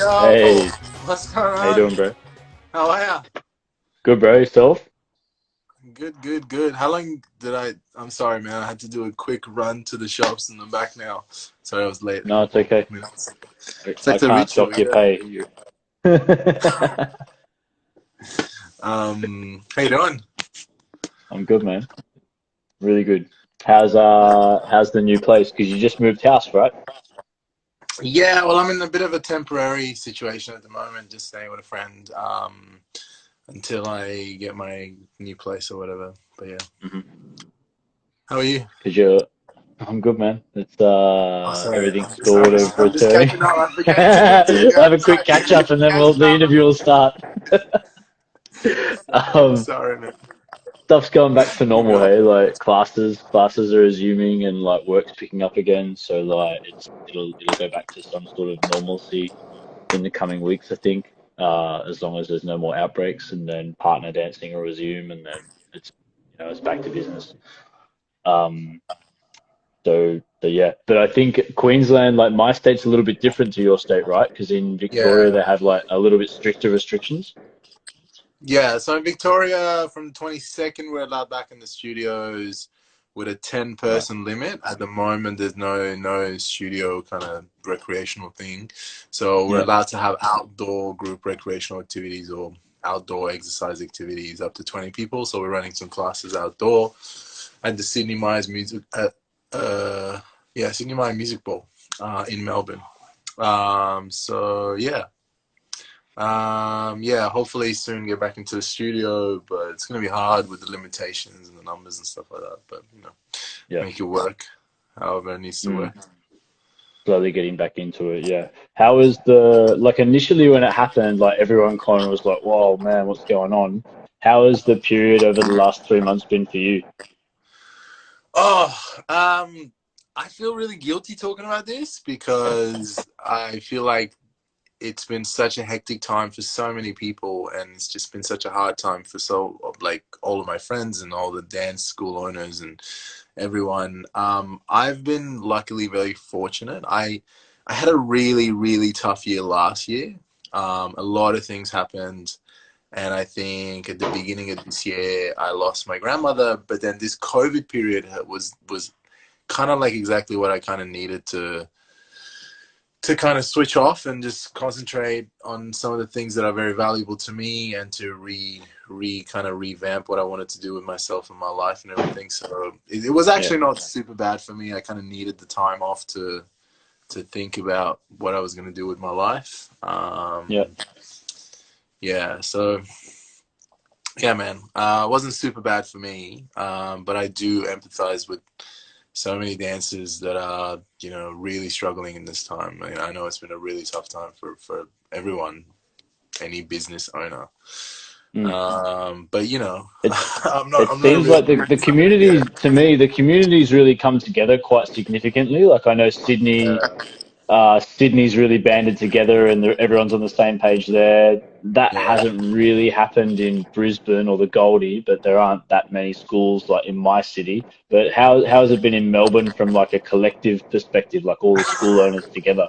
Yo, Hey, what's going how you on? doing, bro? How are ya? Good, bro. Yourself? Good, good, good. How long did I'm sorry, man. I had to do a quick run to the shops and I'm back now. Sorry, I was late a No, it's couple okay. minutes. It's I like the can't ritual, dock your yeah. pay. How you doing? I'm good, man. Really good. How's the new place? Because you just moved house, right? Yeah, well, I'm in a bit of a temporary situation at the moment, just staying with a friend, until I get my new place or whatever. But yeah. Mm-hmm. How are you? Because I'm good, man. It's Oh, sorry. everything's sort of I'm just returning. catching up. I forget to Have a quick catch catch up, and then catching the up. interview will start. Um, Sorry, man. Stuff's going back to You normal, go. hey? Like classes are resuming, and like work's picking up again. So like it'll go back to some sort of normalcy in the coming weeks, I think, as long as there's no more outbreaks, and then partner dancing will resume, and then it's back to business. Um, so yeah, but I think Queensland, like my state's a little bit different to your state, right? Because in Victoria Yeah. they have like a little bit stricter restrictions. Yeah, so in Victoria, from the 22nd, we're allowed back in the studios with a 10 Right. person limit. At the moment, there's no studio kind of recreational thing. So we're Yeah. allowed to have outdoor group recreational activities or outdoor exercise activities up to 20 people. So we're running some classes outdoor at the Sydney Myers Music, Sydney Myers Music Bowl in Melbourne. So yeah. Yeah, hopefully soon get back into the studio, but it's gonna be hard with the limitations and the numbers and stuff like that. But Yeah. make it work, however it needs to Mm. work. Slowly getting back into it. Yeah. How was the like initially when it happened? Like everyone kind of was like, "Whoa, man, what's going on?" How has the period over the last 3 months been for you? Oh, I feel really guilty talking about this because I feel like it's been such a hectic time for so many people, and it's just been such a hard time for like all of my friends and all the dance school owners and everyone. I've been luckily very fortunate. I had a really, really tough year last year. A lot of things happened. And I think at the beginning of this year, I lost my grandmother. But then this COVID period was kind of like exactly what I kind of needed to kind of switch off and just concentrate on some of the things that are very valuable to me and to kind of revamp what I wanted to do with myself and my life and everything. So it was Yeah. actually not super bad for me. I kind of needed the time off to think about what I was going to do with my life. Yeah. Yeah, so yeah, man, it wasn't super bad for me, but I do empathize with so many dancers that are, really struggling in this time. I know it's been a really tough time for everyone, any business owner. Mm. But It I'm it not a seems real like the dancer, but yeah. communities to me the communities really come together quite significantly. Like I know Sydney's really banded together and everyone's on the same page there. That Yeah. hasn't really happened in Brisbane or the Goldie, but there aren't that many schools like in my city. But how has it been in Melbourne from like a collective perspective, like all the school owners together?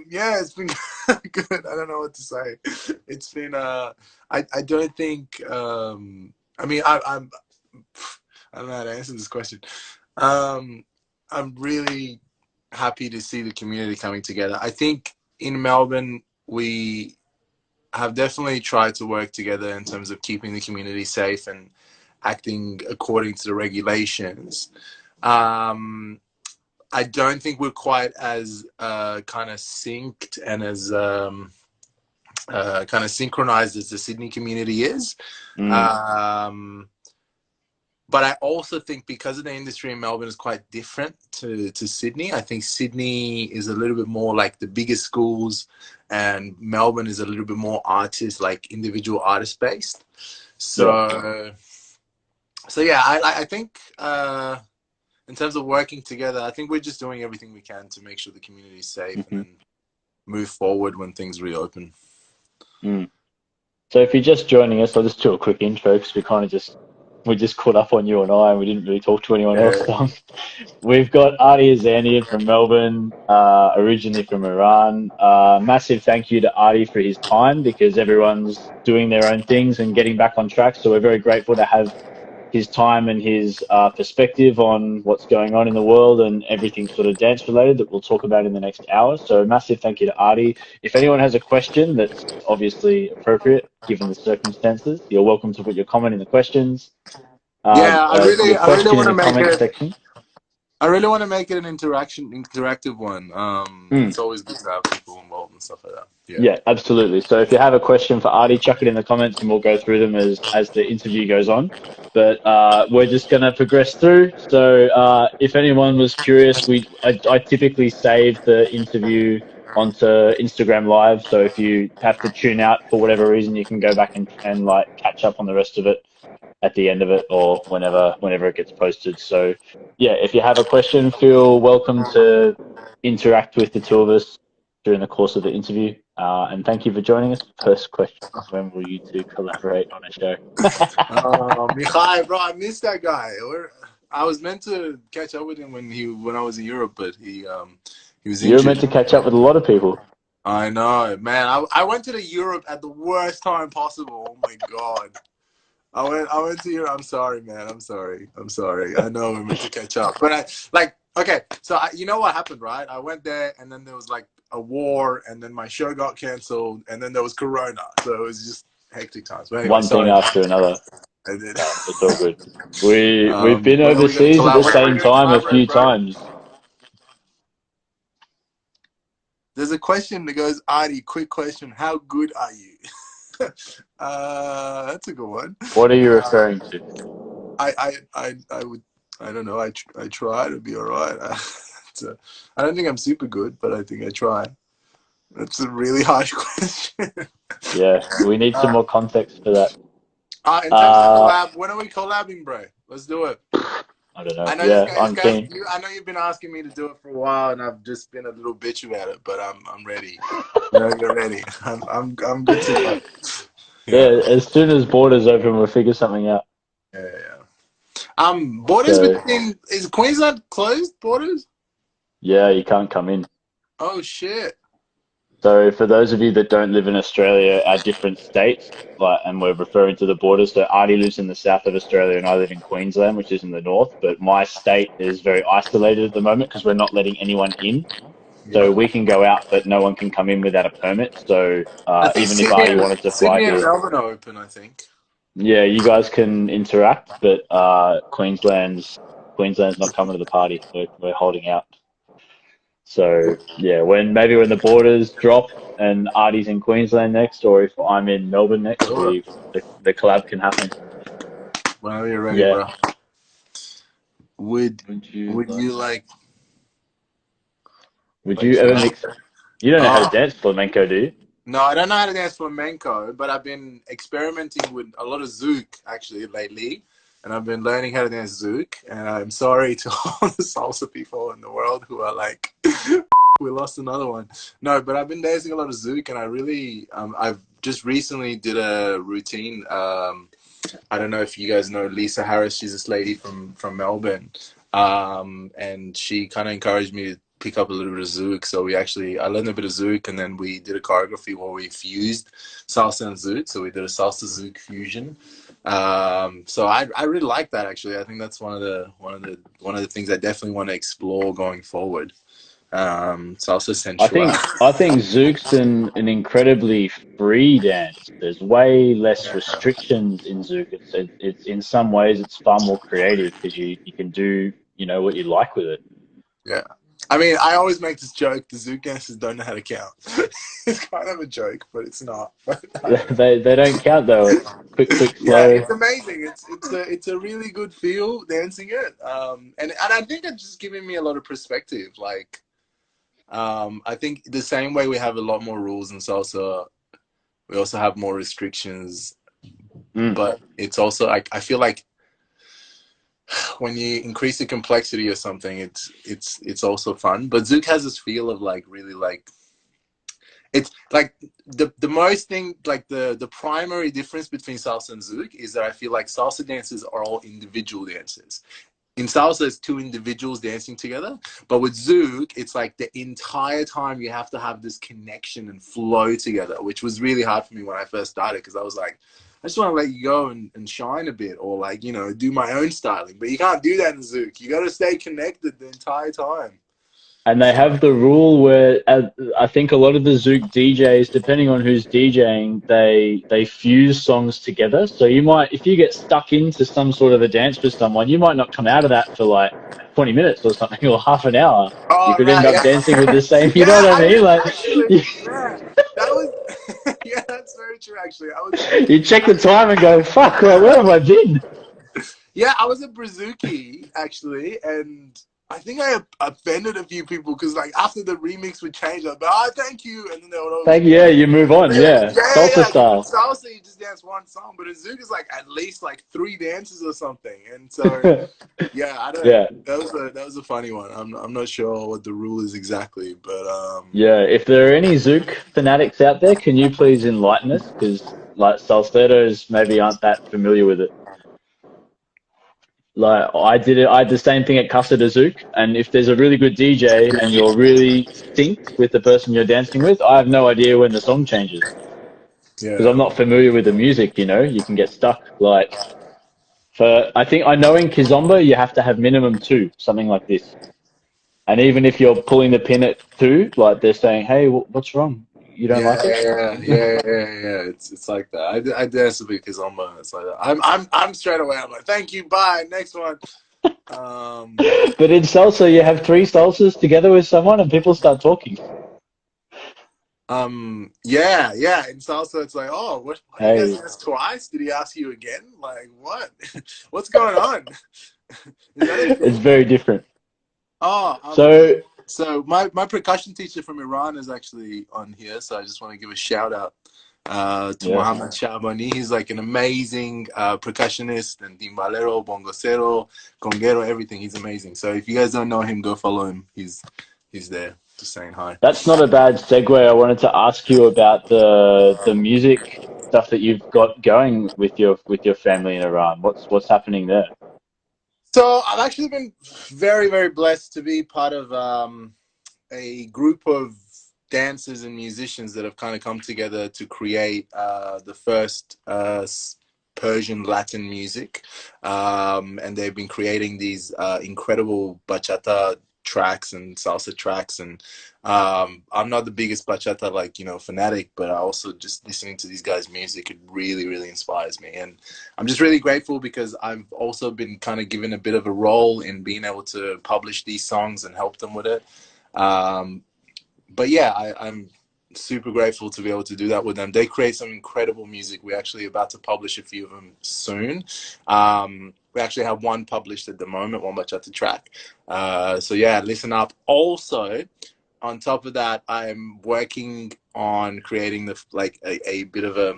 Yeah, it's been good. I don't know what to say. It's been I don't think I mean I don't know how to answer this question. Um I'm really happy to see the community coming together. I think in Melbourne we have definitely tried to work together in terms of keeping the community safe and acting according to the regulations. Um I don't think we're quite as kind of synced and as kind of synchronized as the Sydney community is. Mm, Um, but I also think because of the industry in Melbourne is quite different to Sydney, I think Sydney is a little bit more like the biggest schools and Melbourne is a little bit more artist, like individual artist based. yeah. So yeah, I think in terms of working together, I think we're just doing everything we can to make sure the community is safe and Hmm. then move forward when things reopen. Mm. So if you're just joining us, I'll just do a quick intro because we kind of just we just caught up on you and I, and we didn't really talk to anyone else. Yeah. We've got Adi Azanian from Melbourne, originally from Iran. Massive thank you to Adi for his time, because everyone's doing their own things and getting back on track. So we're very grateful to have his time and his perspective on what's going on in the world and everything sort of dance related that we'll talk about in the next hour. So massive thank you to Adi. If anyone has a question that's obviously appropriate given the circumstances, you're welcome to put your comment in the questions. Yeah, Your I really question in want to the make comment it. section. I really want to make it an interactive one. Mm. It's always good to have people involved and stuff like that. Yeah. Yeah, absolutely. So if you have a question for Artie, chuck it in the comments and we'll go through them as the interview goes on. But we're just going to progress through. So if anyone was curious, I typically save the interview onto Instagram Live. So if you have to tune out for whatever reason, you can go back and like catch up on the rest of it at the end of it, or whenever it gets posted. So yeah, if you have a question, feel welcome to interact with the two of us during the course of the interview. And thank you for joining us. First question: when will you two collaborate on a show? Mihai, bro, I missed that guy. I was meant to catch up with him when I was in Europe, but he was You're meant to injured. catch up with a lot of people. I know, man. I went to the Europe at the worst time possible. Oh my god. I went to Europe. I'm sorry, man. I'm sorry. I know we're meant to catch up, but okay. So you know what happened, right? I went there, and then there was like a war, and then my show got canceled, and then there was Corona, so it was just hectic times. But anyway, One thing sorry. after another. I did. No, it's all good. We've been When are we gonna overseas at the collab? When are we same gonna time a collaborate, few bro? times. There's a question that goes, Adi, quick question. How good are you? That's a good one. What are you referring to? I would, I don't know. I try to be all right. I don't think I'm super good, but I think I try. That's a really harsh question. Yeah, we need some more context for that. In terms of collab, when are we collabing, bro? Let's do it. I don't know. I know Yeah, I'm keen. I know you've been asking me to do it for a while, and I've just been a little bitch about it. But I'm ready. No, you're ready. I'm good to go. Yeah, Yeah. as soon as borders open, we'll figure something out. Yeah. Borders So, between is Queensland closed? Borders? yeah, you can't come in. Oh shit. So for those of you that don't live in Australia, our different states, like, and we're referring to the borders. So Artie lives in the south of Australia, and I live in Queensland, which is in the north. But my state is very isolated at the moment because we're not letting anyone in. So Yeah. we can go out, but no one can come in without a permit. So I think even if Artie wanted to fly Sydney and here, Melbourne are open. I think. yeah, you guys can interact, but Queensland's not coming to the party. We're holding out. So yeah, when the borders drop and Artie's in Queensland next, or if I'm in Melbourne next, Sure. the collab can happen. Whenever you're ready, Yeah. bro. Would Would you Would you like? would Wait, you ever mix? You don't know how to oh dance flamenco, do you? no, I don't know how to dance flamenco, but I've been experimenting with a lot of zouk actually lately, and I've been learning how to dance zouk. And I'm sorry to all the salsa people in the world who are like, we lost another one. No, but I've been dancing a lot of zouk, and I really, I've just recently did a routine. I don't know if you guys know Lisa Harris. She's this lady from Melbourne, and she kind of encouraged me to pick up a little bit of zouk. So I learned a bit of zouk, and then we did a choreography where we fused salsa and zouk. So we did a salsa zouk fusion. So I really like that actually. I think that's one of the things I definitely want to explore going forward. Salsa sensual. I think Zouk's an incredibly free dance. There's way less restrictions in Zouk. It's in some ways it's far more creative because you can do what you like with it. Yeah. I mean, I always make this joke, the zouk dancers don't know how to count. It's kind of a joke, but it's not. They don't count though. It's quick, Yeah, slow. it's amazing. It's a really good feel dancing it. And I think it's just giving me a lot of perspective. Like, I think the same way we have a lot more rules in salsa, we also have more restrictions. Mm. But it's also like I feel like when you increase the complexity of something, it's also fun. But zouk has this feel of like really like it's like the most thing, like the primary difference between salsa and zouk is that I feel like salsa dances are all individual dances. In salsa, it's two individuals dancing together, but with zouk, it's like the entire time you have to have this connection and flow together, which was really hard for me when I first started, because I was like, I just want to let you go and shine a bit, or like, you know, do my own styling. But you can't do that in zouk. You got to stay connected the entire time. And they So have the rule where I think a lot of the Zouk DJs, depending on who's DJing, they fuse songs together. So you might, if you get stuck into some sort of a dance with someone, you might not come out of that for like 20 minutes or something, or half an hour. You oh could end right, up yeah, dancing with the same. You know yeah. what I I mean? was Like, actually, you, yeah, that was, yeah, that's very true. Actually, I was, you check the time and go, "Fuck, where have I been?" yeah, I was a Brazuki actually, and I think I offended a few people because like after the remix would change, I'd be, oh, thank you, and then they would always Like, go. yeah, you move on. Yeah, Yeah, salsa yeah, because in style. salsa you just dance one song, but in zouk is like at least like three dances or something, and so yeah, I don't. Yeah. That was a funny one. I'm not sure what the rule is exactly, but Yeah, if there are any Zouk fanatics out there, can you please enlighten us? Because like Salcedos maybe aren't that familiar with it. Like I did it, I had the same thing at Casa de Zouk, and if there's a really good DJ and you're really synced with the person you're dancing with, I have no idea when the song changes because I'm yeah, not familiar with the music. You know, you can get stuck. Like for I think I know in Kizomba you have to have minimum two, something like this. And even if you're pulling the pin at two, like they're saying, "Hey, what's wrong? You don't like it?" yeah. It's like that. I dance a bit because it's like that. I'm straight away. I'm like, thank you, bye, next one. Um, But in salsa, you have three salsas together with someone, and people start talking. yeah. In salsa, it's like, oh, what? Why you guys Hey, dance twice? Did he ask you again? Like, what? What's going on? Is that a it's thing? very different. Oh, So so my percussion teacher from Iran is actually on here, so I just want to give a shout out to yeah, Mohammed Shabani. He's like an amazing percussionist and timbalero, bongocero, conguero, everything. He's amazing. So if you guys don't know him, go follow him. He's there, just saying hi. that's not a bad segue. I wanted to ask you about the music stuff that you've got going with your family in Iran. What's happening there? So I've actually been very, very blessed to be part of a group of dancers and musicians that have kind of come together to create the first Persian Latin music. And they've been creating these incredible bachata tracks and salsa tracks. And I'm not the biggest bachata, like, you know, fanatic, but I also just listening to these guys' music, it really, really inspires me. And I'm just really grateful because I've also been kind of given a bit of a role in being able to publish these songs and help them with it. Um, but yeah, I'm super grateful to be able to do that with them. They create some incredible music. We're actually about to publish a few of them soon. We actually have one published at the moment, one bachata track. So yeah, listen up. Also, on top of that, I'm working on creating a bit of a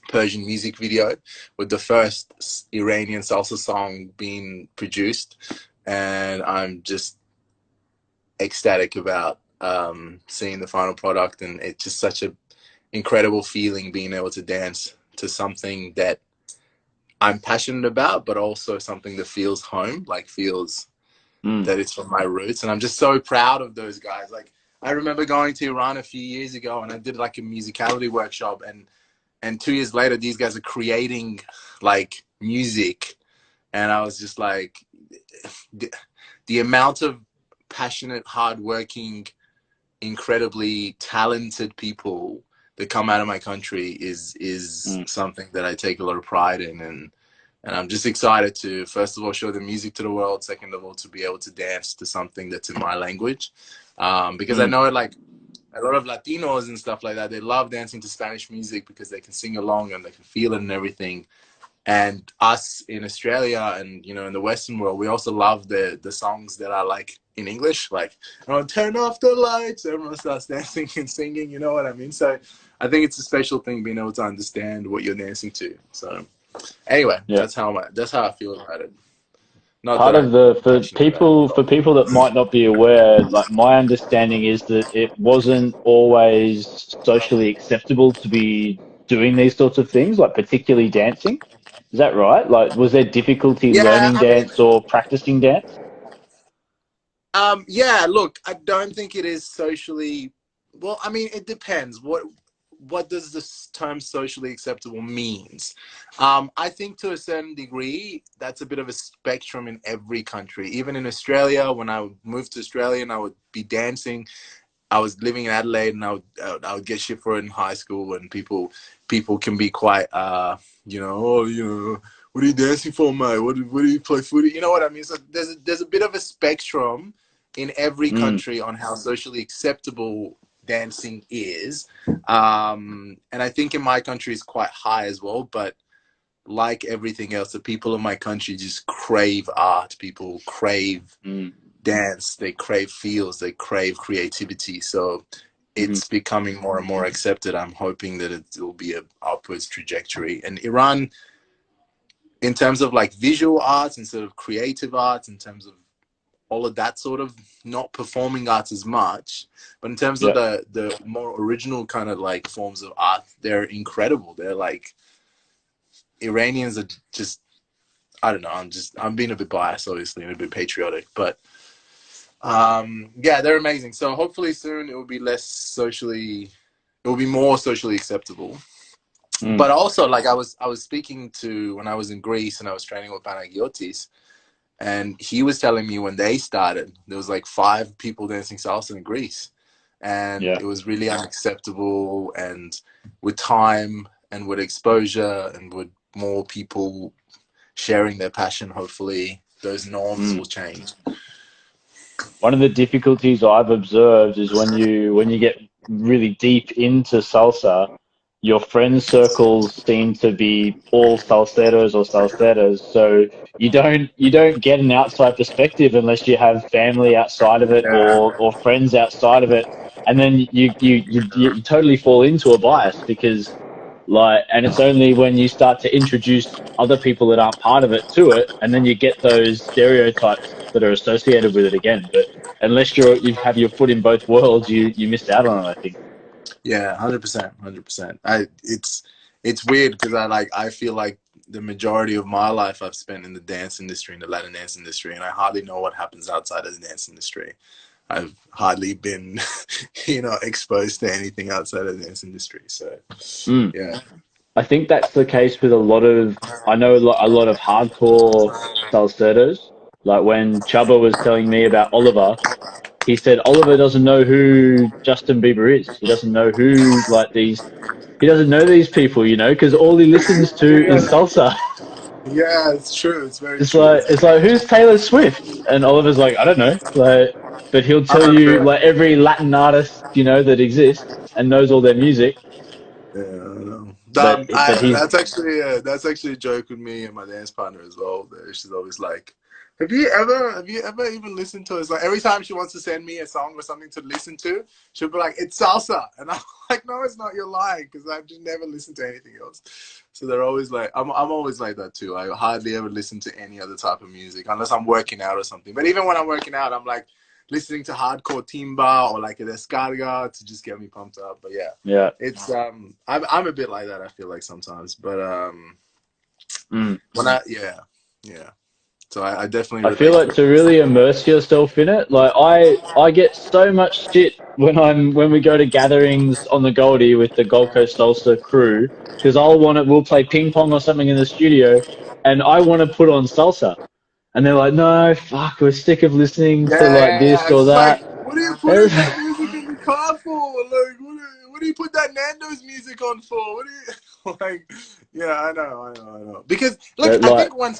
Persian music video with the first Iranian salsa song being produced, and I'm just ecstatic about seeing the final product, and it's just such a incredible feeling being able to dance to something that I'm passionate about, but also something that feels home, like feels Mm. that it's from my roots. And I'm just so proud of those guys. Like I remember going to Iran a few years ago and I did like a musicality workshop, and 2 years later these guys are creating like music, and I was just like the amount of passionate, hardworking, incredibly talented people that come out of my country is Mm. something that I take a lot of pride in, and I'm just excited to first of all show the music to the world, second of all to be able to dance to something that's in my language, because I Mm. know like a lot of Latinos and stuff like that, they love dancing to Spanish music because they can sing along and they can feel it and everything. And us in Australia and, you know, in the Western world, we also love the songs that are like in English, like, oh, turn off the lights, everyone starts dancing and singing, you know what I mean? So I think it's a special thing being able to understand what you're dancing to. So anyway, Yeah. that's how I feel about it. Not Part that of I'm the passionate about it at for all. people that might not be aware, like my understanding is that it wasn't always socially acceptable to be doing these sorts of things, like particularly dancing. Is that right? Like, was there difficulty Yeah, learning I mean, dance or practicing dance? yeah, look, I don't think it is socially, well, I mean, it depends. What does this term socially acceptable means? I think to a certain degree, that's a bit of a spectrum in every country. Even in Australia, when I moved to Australia and I would be dancing, I was living in Adelaide, and I would get shit for it in high school, and people can be quite oh, what are you dancing for, mate? What do you play footy? You know what I mean? So there's a bit of a spectrum in every Mm, country on how socially acceptable dancing is, and I think in my country is quite high as well. But like everything else, the people in my country just crave art. People crave mm, dance, they crave feels, they crave creativity. So mhm. it's becoming more and more accepted. I'm hoping that it will be a upwards trajectory. And Iran, in terms of like visual arts and sort of creative arts, in terms of all of that sort of, not performing arts as much, but in terms of Yeah. the more original kind of like forms of art, they're incredible. They're like, Iranians are just, I don't know, I'm being a bit biased obviously and a bit patriotic, but yeah, they're amazing. So hopefully soon it will be it will be more socially acceptable. Mm, But also, like I was speaking to, when I was in Greece and I was training with Panagiotis, and he was telling me when they started, there was like 5 people dancing salsa in Greece, and yeah. it was really unacceptable. And with time and with exposure and with more people sharing their passion, hopefully those norms Mm. will change. One of the difficulties I've observed is when you get really deep into salsa, your friend circles seem to be all salseros or salseras. So you don't get an outside perspective unless you have family outside of it Yeah. or friends outside of it. And then you totally fall into a bias because like, and it's only when you start to introduce other people that aren't part of it to it, and then you get those stereotypes that are associated with it again. But unless you have your foot in both worlds, you missed out on it, I think. Yeah, 100%, 100%. It's weird because I feel like the majority of my life I've spent in the dance industry, in the Latin dance industry, and I hardly know what happens outside of the dance industry. I've hardly been, exposed to anything outside of the dance industry. So, Mm. yeah. I think that's the case with a lot of, I know a lot of hardcore salseros. Like when Chubba was telling me about Oliver, he said Oliver doesn't know who Justin Bieber is. He doesn't know who like these. He doesn't know these people, because all he listens to is Yeah, salsa. yeah, it's true. It's very It's true. like who's Taylor Swift? And Oliver's like, I don't know. Like, but he'll I'm tell not you sure. like every Latin artist that exists and knows all their music. Yeah, I know. But he's That's actually a joke with me and my dance partner as well. She's always like, "Have you ever even listened to it?" It's like every time she wants to send me a song or something to listen to, she'll be like, "It's salsa," and I'm like, "No, it's not. You're lying," because I've just never listened to anything else. So they're always like, I'm always like that too. I hardly ever listen to any other type of music unless I'm working out or something. But even when I'm working out, I'm like listening to hardcore timba or like a descarga to just get me pumped up. But yeah, yeah. it's I'm a bit like that. I feel like sometimes, but Mm. when yeah. So I definitely I feel relate to like it. to really immerse yourself in it, like I get so much shit when we go to gatherings on the Goldie with the Gold Coast Salsa crew because we'll play ping pong or something in the studio, and I want to put on salsa, and they're like, no, fuck, we're sick of listening to like Yeah, this it's or just like, that. what are you putting that music in the car for? Like, what do you put that Nando's music on for? What do you like? Yeah, I know. Because look, But I like, think one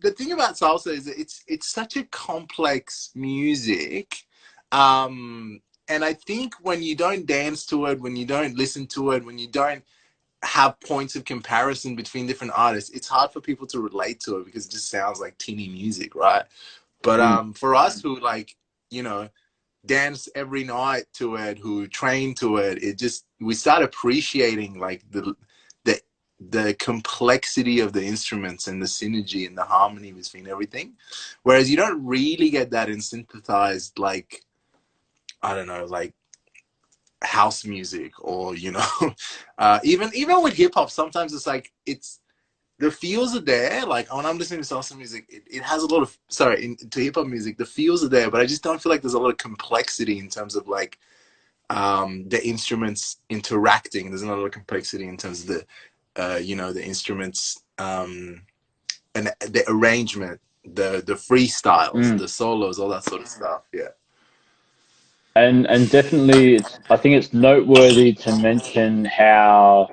the thing about salsa is that it's such a complex music, and I think when you don't dance to it, when you don't listen to it, when you don't have points of comparison between different artists, it's hard for people to relate to it because it just sounds like teeny music, right? But mm, for us who like, you know, dance every night to it, who train to it, it just, we start appreciating like the the complexity of the instruments and the synergy and the harmony between everything. Whereas you don't really get that in synthesized, like, I don't know, like house music, or, you know, even with hip hop, sometimes it's like, it's, the feels are there. Like when I'm listening to salsa music, it has a lot of, sorry, to hip hop music, the feels are there, but I just don't feel like there's a lot of complexity in terms of like, the instruments interacting. There's not a lot of complexity in terms of the, you know, the instruments, and the arrangement, the freestyles, the solos, all that sort of stuff. Yeah. And definitely, I think it's noteworthy to mention how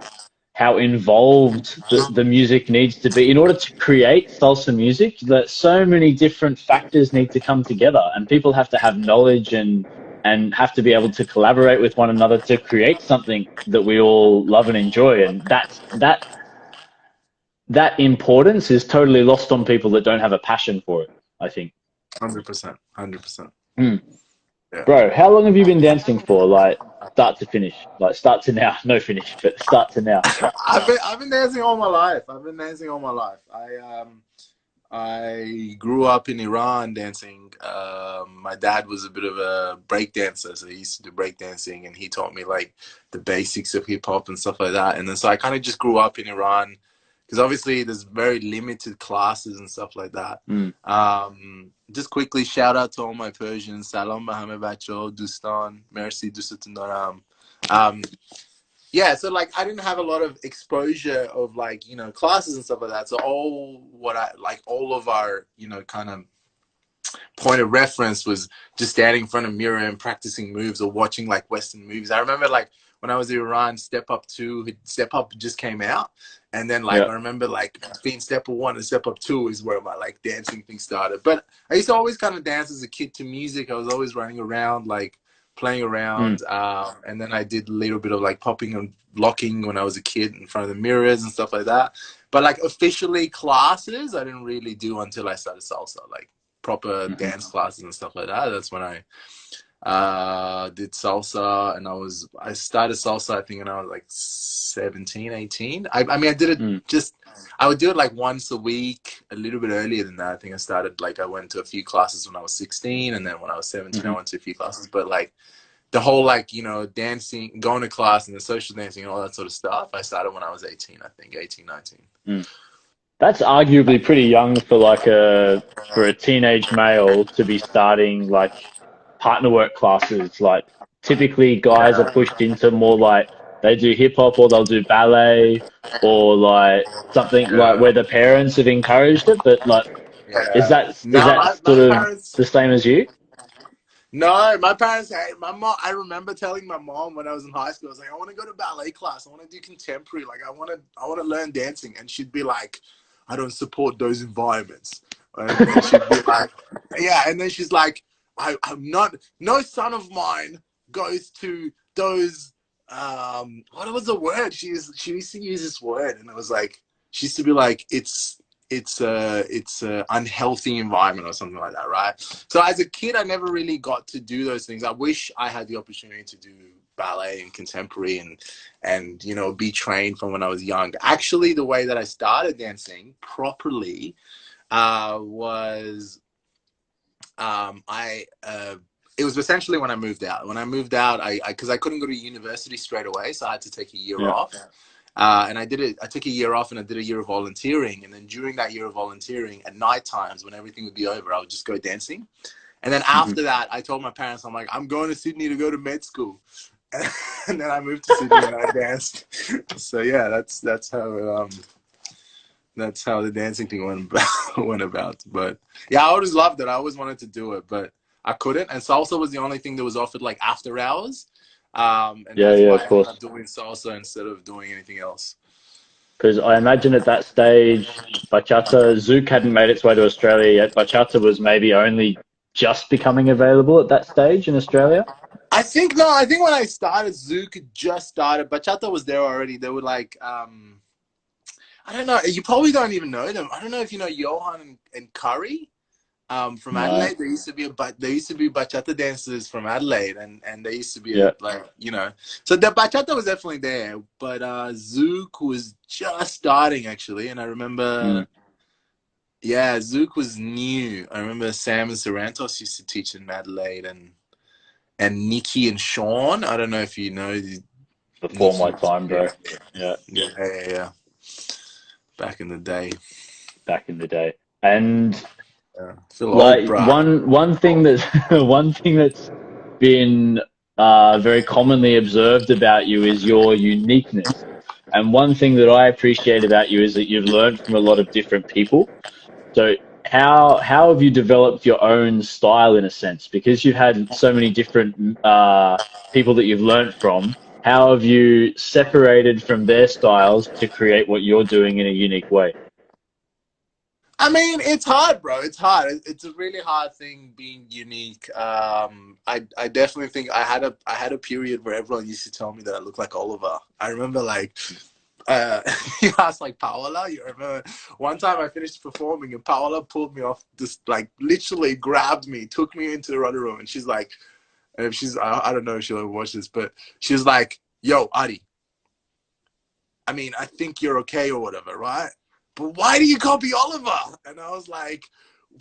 involved the music needs to be in order to create salsa music, that so many different factors need to come together, and people have to have knowledge and have to be able to collaborate with one another to create something that we all love and enjoy. And that importance is totally lost on people that don't have a passion for it, I think. 100%. 100%. Mm. Yeah. Bro, how long have you been dancing for? Like start to finish, like start to now, no finish, but start to now. I've been dancing all my life. I've been dancing all my life. I grew up in Iran dancing. My dad was a bit of a break dancer, so he used to do break dancing, and he taught me like the basics of hip hop and stuff like that. And then so I kind of just grew up in Iran, because obviously there's very limited classes and stuff like that. Just quickly, shout out to all my Persians. Salam ba hame bacho, Dustan, merci, Dusatun daram. Yeah, so like I didn't have a lot of exposure of like, you know, classes and stuff like that. So all of our, you know, kind of point of reference was just standing in front of a mirror and practicing moves or watching like Western movies. I remember like when I was in Iran, Step Up just came out. And then like, I remember like between Step Up 1 and Step Up 2 is where my like dancing thing started. But I used to always kind of dance as a kid to music. I was always running around, like playing around. And then I did a little bit of like popping and locking when I was a kid in front of the mirrors and stuff like that. But like officially classes, I didn't really do until I started salsa, like proper dance classes and stuff like that. That's when I did salsa, and I started salsa I think when I was like 17, 18. I mean I did it just, I would do it like once a week, a little bit earlier than that. I think I started like, I went to a few classes when I was 16, and then when I was 17 I went to a few classes. But like the whole like, you know, dancing, going to class and the social dancing and all that sort of stuff, I started when I was 18, I think 18, 19. That's arguably pretty young for like for a teenage male to be starting like partner work classes. Like typically guys are pushed into more like they do hip hop or they'll do ballet or like something like where the parents have encouraged it. But like, is No, that my sort of parents, the same as you? no, my parents, my mom, I remember telling my mom when I was in high school, I was like, I want to go to ballet class. I want to do contemporary. Like, I want to learn dancing. And she'd be like, I don't support those environments. And she'd be like, yeah. And then she's like, I'm not, no son of mine goes to those, what was the word? She used to use this word. And it was like, she used to be like, it's a unhealthy environment or something like that, right? So as a kid, I never really got to do those things. I wish I had the opportunity to do ballet and contemporary and you know, be trained from when I was young. Actually, the way that I started dancing properly was it was essentially when I moved out. When I moved out, because I couldn't go to university straight away, so I had to take a year off. And I took a year off and I did a year of volunteering. And then during that year of volunteering, at night times when everything would be over, I would just go dancing. And then after that, I told my parents, I'm like, I'm going to Sydney to go to med school. And then I moved to Sydney and I danced. So yeah, that's how the dancing thing went about. But yeah, I always loved it. I always wanted to do it, but I couldn't. And salsa was the only thing that was offered like after hours. And that's why I ended up doing salsa instead of doing anything else. Because I imagine at that stage, bachata, Zouk hadn't made its way to Australia yet. Bachata was maybe only just becoming available at that stage in Australia. I think when I started, Zouk had just started. Bachata was there already. They were like, I don't know. You probably don't even know them. I don't know if you know Johan and Curry. from Nice. Adelaide. There used to be bachata dancers from Adelaide, and there used to be Yeah. like, you know, so the bachata was definitely there, but Zouk was just starting actually, and I Mm. remember, yeah, Zouk was new. I remember Sam and Sarantos used to teach in Adelaide, and Nikki and Sean. I don't know if you know Before Nikki. my time, bro. Yeah. Yeah. Back in the day. Back in the day. And Yeah. Feel old, like bruh. one thing that one thing that's been very commonly observed about you is your uniqueness. And one thing that I appreciate about you is that you've learned from a lot of different people. So how have you developed your own style in a sense? Because you've had so many different people that you've learned from. How have you separated from their styles to create what you're doing in a unique way? I mean, it's hard, bro. It's hard. It's a really hard thing being unique. I definitely think I had a period where everyone used to tell me that I look like Oliver. I remember like you asked like Paola. You remember one time I finished performing and Paola pulled me off, this like literally grabbed me, took me into the running room, and she's like, and if she's I don't know if she'll ever watch this, but she's like, "Yo, Adi, I mean, I think you're okay or whatever, right? But why do you copy Oliver?" And I was like,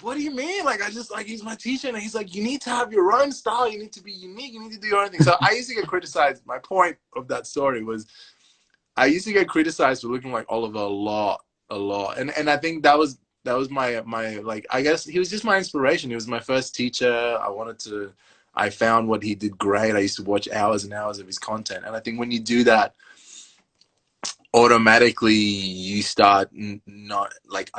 "What do you mean? Like, I just like he's my teacher," and he's like, "You need to have your own style. You need to be unique. You need to do your own thing." So I used to get criticized. My point of that story was I used to get criticized for looking like Oliver a lot, and I think that was my like I guess he was just my inspiration. He was my first teacher. I found what he did great. I used to watch hours and hours of his content, and I think when you do that automatically you start not like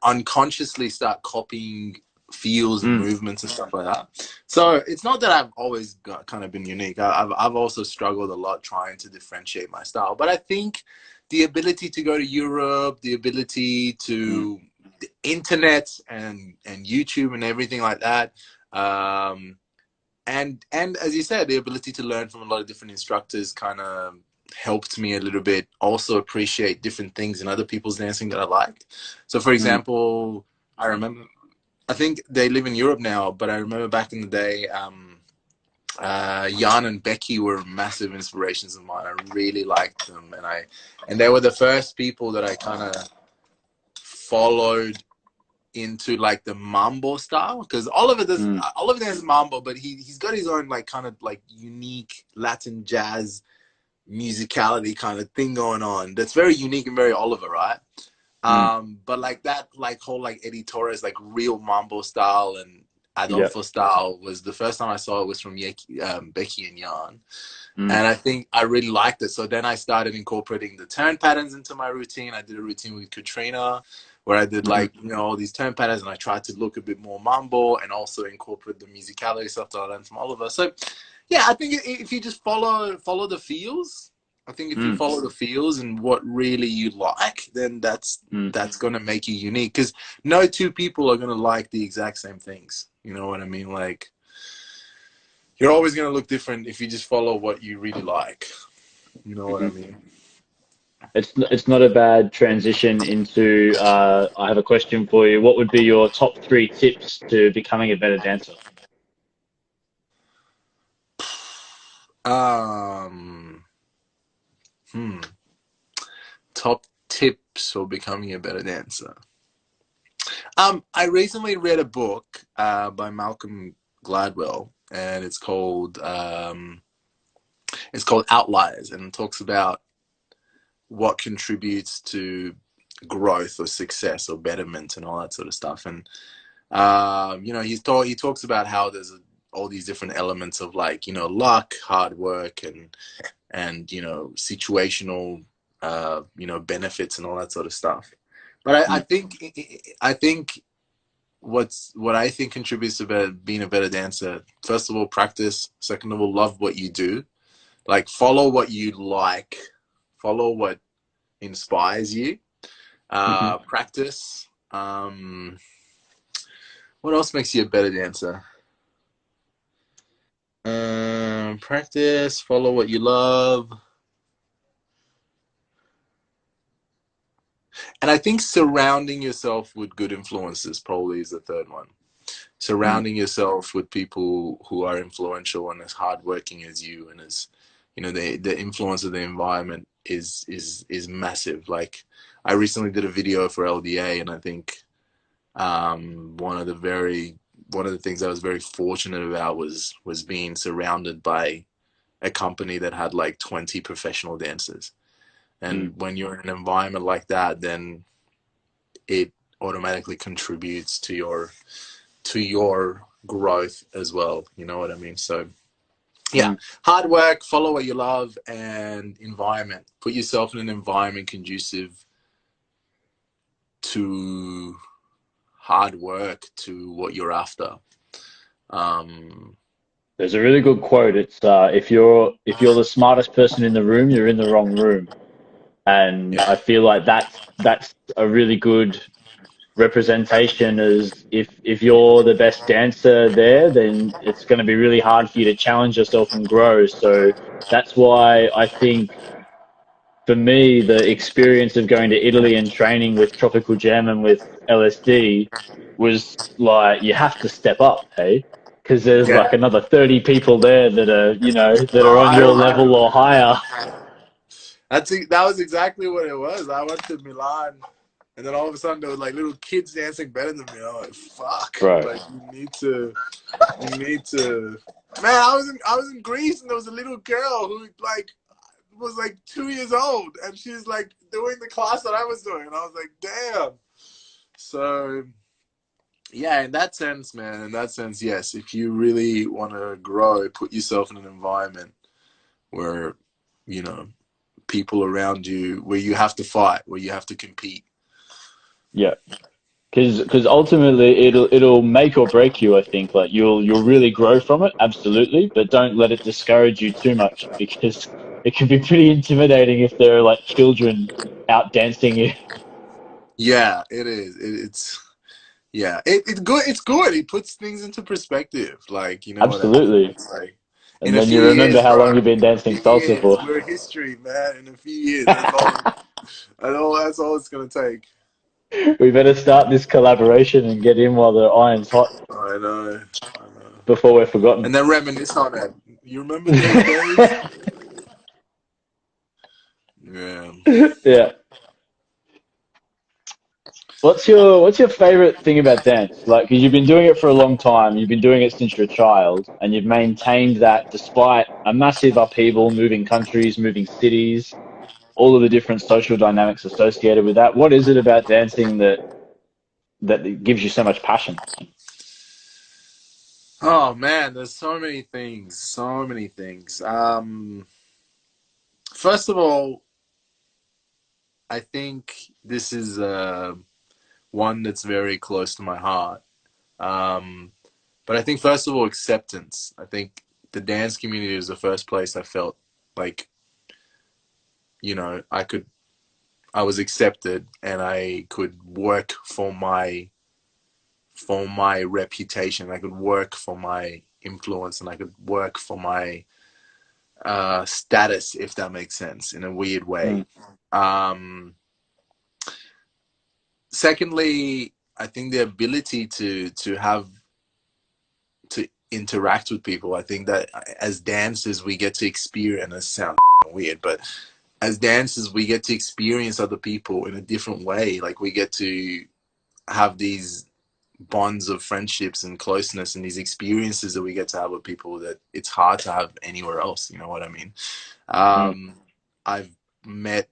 unconsciously start copying feels and Mm, movements and stuff like that. So it's not that I've always got kind of been unique. I've also struggled a lot trying to differentiate my style, but I think the ability to go to Europe, the ability mm, to the internet and YouTube and everything like that, and as you said, the ability to learn from a lot of different instructors kind of helped me a little bit also appreciate different things in other people's dancing that I liked. So for mm. example, I remember, I think they live in Europe now, but I remember back in the day, Jan and Becky were massive inspirations of mine. I really liked them, and they were the first people that I kind of followed into like the mambo style, because Mm. Oliver does mambo, but he's got his own like kind of like unique Latin jazz musicality kind of thing going on that's very unique and very Oliver, right? Mm. But like that like whole like Eddie Torres like real mambo style and Yep. Adolfo style was the first time I saw it was from Becky and Jan, Mm. and I think I really liked it. So then I started incorporating the turn patterns into my routine. I did a routine with Katrina where I did Mm. like, you know, all these turn patterns, and I tried to look a bit more mambo and also incorporate the musicality stuff that I learned from Oliver. So yeah, I think if you just follow the feels, I think if you Mm. follow the feels and what really you like, then Mm. that's gonna make you unique. Because no two people are gonna like the exact same things. You know what I mean? Like you're always gonna look different if you just follow what you really like. You know what I Mhm. mean? It's not a bad transition into. I have a question for you. What would be your top three tips to becoming a better dancer? Um, hmm. Top tips for becoming a better dancer. I recently read a book by Malcolm Gladwell, and it's called Outliers, and it talks about what contributes to growth or success or betterment and all that sort of stuff. And you know, he talks about how there's all these different elements of like, you know, luck, hard work, and you know, situational you know, benefits and all that sort of stuff. But Mm. I think what I think contributes to being a better dancer, first of all, practice. Second of all, love what you do. Like follow what you like, follow what inspires you. Mhm. Practice. What else makes you a better dancer? Practice. Follow what you love. And I think surrounding yourself with good influences probably is the third one. Mm. Surrounding yourself with people who are influential and as hardworking as you, and as you know, the influence of the environment is massive. Like, I recently did a video for LDA, and I think one of the things I was very fortunate about was being surrounded by a company that had like 20 professional dancers. And Mm. when you're in an environment like that, then it automatically contributes to your growth as well. You know what I mean? So yeah, Mm. hard work, follow what you love, and environment. Put yourself in an environment conducive to hard work, to what you're after. Um, There's a really good quote. It's if you're the smartest person in the room, you're in the wrong room. And I yeah, feel like that's a really good representation. As if you're the best dancer there, then it's going to be really hard for you to challenge yourself and grow. So that's why I think for me, the experience of going to Italy and training with Tropical Gem and with LSD was like, you have to step up, hey? Because there's like yeah. another 30 people there that are, that are Oh, on your level or higher. that was exactly what it was. I went to Milan, and then all of a sudden there was like little kids dancing better than me. I'm like, fuck! Bro, Like, you need to. Man, I was in Greece, and there was a little girl who like was like 2 years old, and she's like doing the class that I was doing, and I was like, damn. So yeah, in that sense, man, in that sense, yes. If you really want to grow, put yourself in an environment where, you know, people around you, where you have to fight, where you have to compete. yeah. Because ultimately it'll make or break you. I think like you'll really grow from it, absolutely, but don't let it discourage you too much because it can be pretty intimidating if there are like children out dancing you. Yeah, it is. It's yeah, it's good. It's good. It puts things into perspective. Like, you know what I mean? Absolutely. It's like in And a then few you remember years, how long bro. you've been In a dancing few salsa years, for. we're history, man. In a few years, that's all. That's all it's gonna take. We better start this collaboration and get in while the iron's hot I know. I know. before we're forgotten. And then reminisce on it. You remember those days? Yeah. Yeah. What's your favorite thing about dance? Like, because you've been doing it for a long time, you've been doing it since you're a child, and you've maintained that despite a massive upheaval, moving countries, moving cities, all of the different social dynamics associated with that. What is it about dancing that gives you so much passion? Oh man, there's so many things. So many things. First of all, I think this is one that's very close to my heart. Um, but I think first of all, acceptance. I think the dance community was the first place I felt like, you know, I was accepted, and I could work for my reputation. I could work for my influence, and I could work for my status, if that makes sense, in a weird Mm. way. Um, Secondly, I think the ability to interact with people. I think that as dancers, we get to experience, and it sounds weird, but as dancers, we get to experience other people in a different way. Like, we get to have these bonds of friendships and closeness, and these experiences that we get to have with people that it's hard to have anywhere else. You know what I mean? Mm. I've met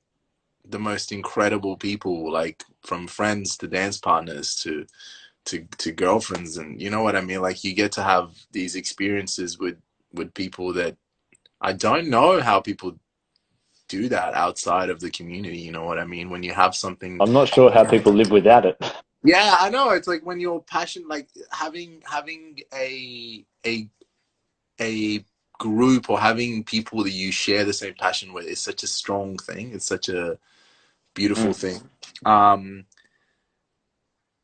the most incredible people, like from friends to dance partners to girlfriends, and you know what I mean. Like, you get to have these experiences with people that I don't know how people do that outside of the community. You know what I mean? When you have something. I'm not sure how people live without it. Yeah, I know. It's like when you're passionate, like having a group, or having people that you share the same passion with, is such a strong thing. It's such a beautiful Mm. thing. Um,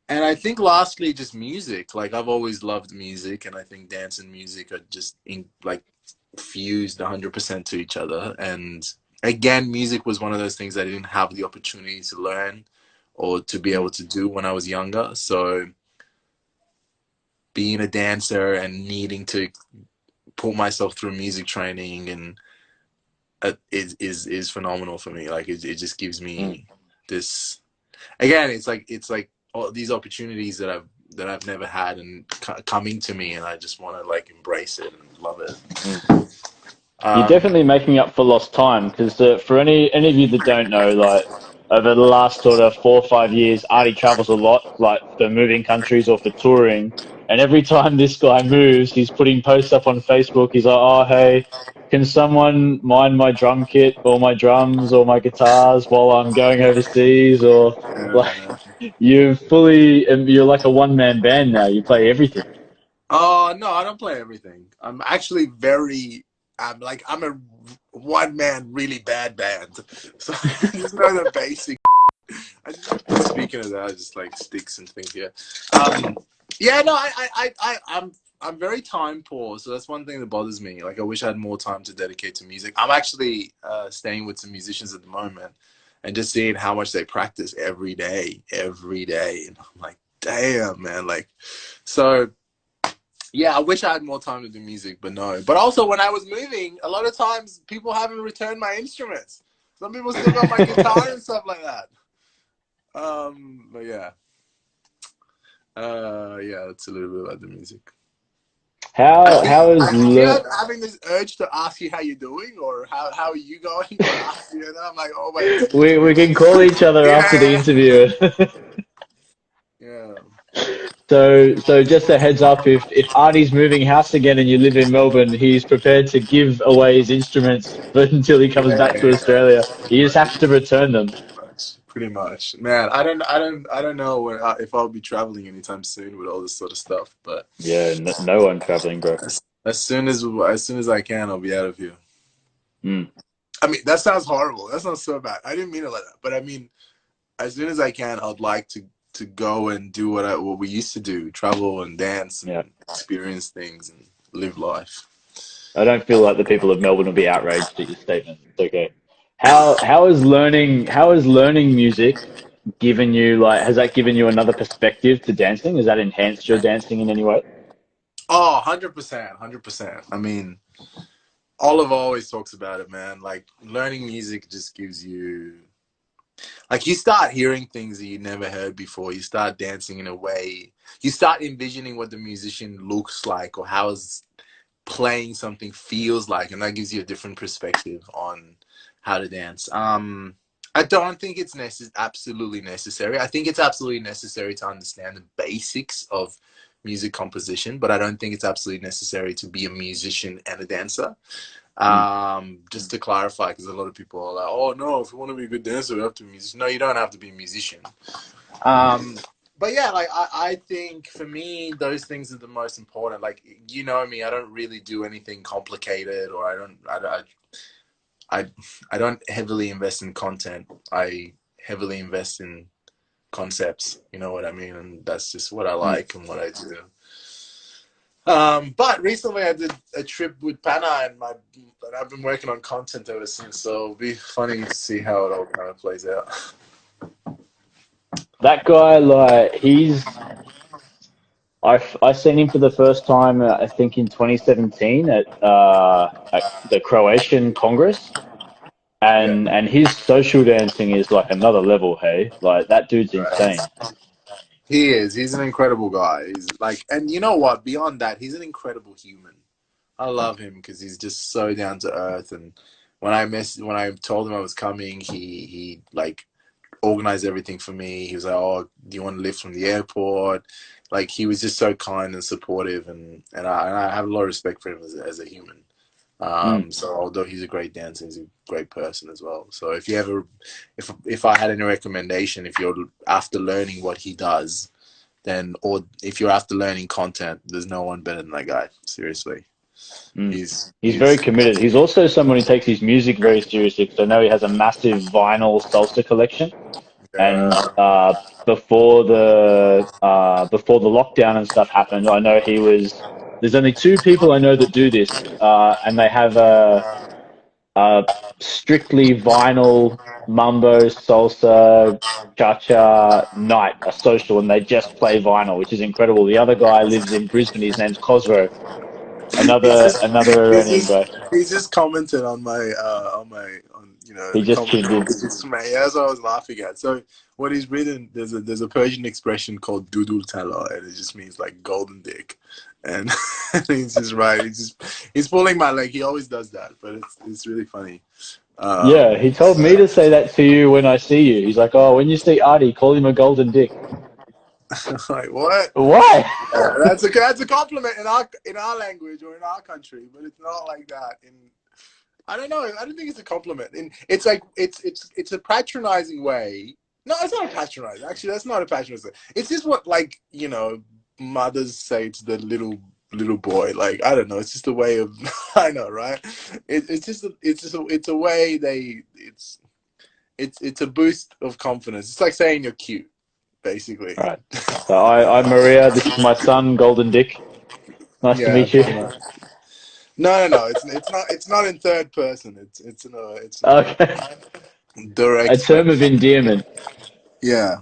and I think lastly, just music. Like, I've always loved music, and I think dance and music are just like fused 100% to each other. And again, music was one of those things I didn't have the opportunity to learn or to be able to do when I was younger. So being a dancer and needing to put myself through music training and is phenomenal for me. Like it just gives me this. Again, it's like all these opportunities that I've never had and coming to me, and I just want to like embrace it and love it. You're definitely making up for lost time because for any of you that don't know, like over the last sort of 4 or 5 years, Artie travels a lot, like for moving countries or for touring. And every time this guy moves, he's putting posts up on Facebook. He's like, "Oh, hey, can someone mind my drum kit or my drums or my guitars while I'm going overseas?" Or like, you're like a one-man band now. You play everything. Oh no, I don't play everything. I'm actually I'm a one man really bad band. So I just know the basic. Speaking of that, I just like sticks and things here. Yeah, no, I'm very time poor, so that's one thing that bothers me. Like I wish I had more time to dedicate to music. I'm actually staying with some musicians at the moment and just seeing how much they practice every day. And I'm like, damn, man. Like, so yeah, I wish I had more time to do music, but no. But also, when I was moving, a lot of times people haven't returned my instruments. Some people still got my guitar and stuff like that. But yeah. Yeah, that's a little bit about the music. How is I'm having this urge to ask you how you're doing or how are you going? Or ask you, and I'm like, oh wait. we can call each other after the interview. Yeah. So just a heads up, if Artie's moving house again and you live in Melbourne, he's prepared to give away his instruments until he comes back to Australia. You just have to return them. Pretty much, man. I don't know when, if I'll be traveling anytime soon with all this sort of stuff. But yeah, no one traveling, bro. As soon as I can, I'll be out of here. Mm. I mean, that sounds horrible. That's not so bad. I didn't mean it like that. But I mean, as soon as I can, I'd like to go and do what we used to do: travel and dance and experience things and live life. I don't feel like the people of Melbourne will be outraged at your statement. It's okay. How is learning music given you has that given you another perspective to dancing? Has that enhanced your dancing in any way? Oh, 100%, 100%. I mean, Oliver always talks about it, man. Like learning music just gives you, like, you start hearing things that you never heard before. You start dancing in a way. You start envisioning what the musician looks like or how his playing something feels like, and that gives you a different perspective on how to dance. I don't think it's absolutely necessary. I think it's absolutely necessary to understand the basics of music composition, but I don't think it's absolutely necessary to be a musician and a dancer. Just to clarify, because a lot of people are like, oh no, if you want to be a good dancer, you have to be a musician. No, you don't have to be a musician. But yeah, like I think for me, those things are the most important. Like, you know me, I don't really do anything complicated, or I don't heavily invest in content. I heavily invest in concepts. You know what I mean? And that's just what I like and what I do. But recently I did a trip with Pana, and I've been working on content ever since. So it'll be funny to see how it all kind of plays out. That guy, I seen him for the first time, I think in 2017 at the Croatian Congress, and his social dancing is like another level. Hey, like that dude's insane. He is. He's an incredible guy. He's like, and you know what? Beyond that, he's an incredible human. I love him because he's just so down to earth. And when I told him I was coming, he like organized everything for me. He was like, "Oh, do you want to lift from the airport?" Like, he was just so kind and supportive, and I have a lot of respect for him as a human. So although he's a great dancer, he's a great person as well. So if I had any recommendation, if you're after learning what he does, or if you're after learning content, there's no one better than that guy. Seriously. He's very committed. He's also someone who takes his music very seriously, because I know he has a massive vinyl salsa collection. And before the lockdown and stuff happened, I know there's only two people I know that do this, and they have uh, strictly vinyl, mambo, salsa, cha-cha night, a social, and they just play vinyl, which is incredible. The other guy lives in Brisbane. His name's Cosro, He's another just he's Iranian just guy. he's just commented on He the just comment tuned in. mate. That's what I was laughing at. So what he's written, there's a Persian expression called dudul tala, and it just means like golden dick. And he's just right. He's pulling my leg. He always does that, but it's really funny. Yeah, he told me to say that to you when I see you. He's like, oh, when you see Artie, call him a golden dick. Like what? Why? Yeah, that's a compliment in our language or in our country, but it's not like that in. I don't know. I don't think it's a compliment. And it's like it's a patronizing way. No, it's not a patronizing. Actually, that's not a patronizing. It's just what like mothers say to the little boy. Like I don't know. It's just a way of I know, right? It's a way it's a boost of confidence. It's like saying you're cute, basically. All right. So I'm Maria. This is my son, Golden Dick. Nice to Yeah. meet you. No. It's not in third person. It's in a Okay. A direct term of French. endearment. Yeah.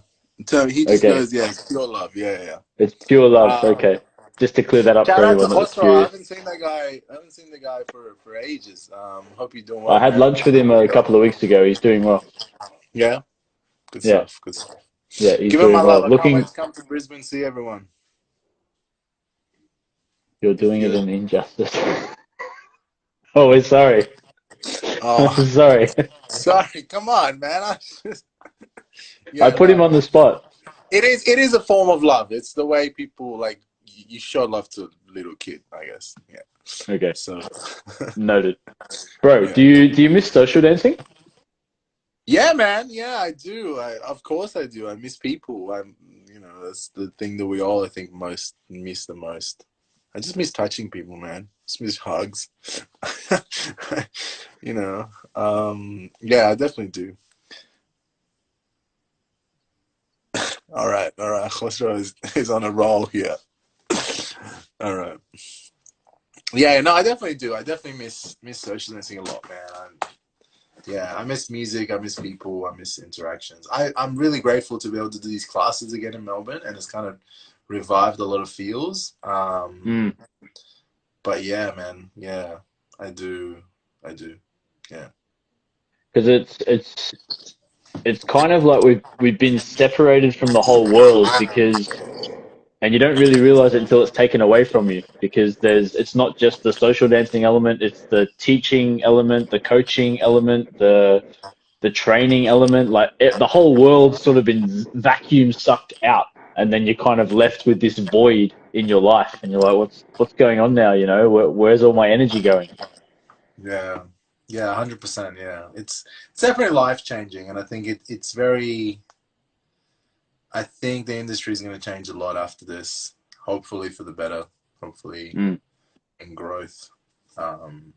So he just Okay. goes, yeah, it's pure love. Yeah. It's pure love. Um, Okay. Just to clear that up for Shout out to anyone that was Khosrow. I curious. haven't seen that guy. I haven't seen the guy for ages. Hope you're doing I well, had man. lunch with him a couple of weeks ago. He's doing well. Yeah. Good Yeah. stuff. Good stuff. Yeah, he's Give him my doing love. well. I can't wait Looking, to come to Brisbane and see everyone. you're It's doing it good. an injustice. Oh, we're sorry. Oh, Sorry. sorry. Come on, man. I Yeah, put him no. on the spot. It is a form of love. It's the way people like you show love to a little kid, I guess. Yeah. Okay. So Noted. Bro, yeah. do you miss social dancing? Yeah, man. Yeah, I do. Of course I do. I miss people. That's the thing that we all I think most miss the most. I just miss touching people, man. Just miss hugs. Yeah, I definitely do. All right. Khosrow is on a roll here. All right. Yeah, no, I definitely do. I definitely miss socializing a lot, man. Yeah, I miss music. I miss people. I miss interactions. I'm really grateful to be able to do these classes again in Melbourne, and it's kind of revived a lot of feels. Mm. But yeah, man. Yeah, I do. I do. Yeah. Because it's kind of like we've been separated from the whole world because and you don't really realize it until it's taken away from you because it's not just the social dancing element, it's the teaching element, the coaching element, the training element, the whole world's sort of been vacuum sucked out, and then you're kind of left with this void in your life, and you're like, what's going on now? Where's all my energy going? Yeah. Yeah. 100%. Yeah. It's definitely life changing, and I think it's very. I think the industry is going to change a lot after this. Hopefully for the better. Hopefully Mm. in growth. Um,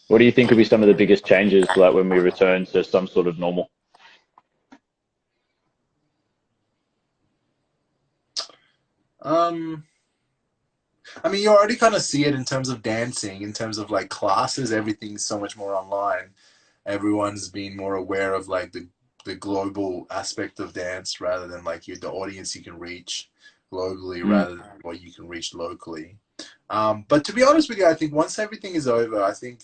What do you think will be some of the biggest changes, like when we return to some sort of normal? um, I mean, you already kind of see it in terms of dancing, in terms of like classes. Everything's so much more online. Everyone's being more aware of like the global aspect of dance rather than like the audience you can reach globally Mm. rather than what you can reach locally. But to be honest with you, I think once everything is over, I think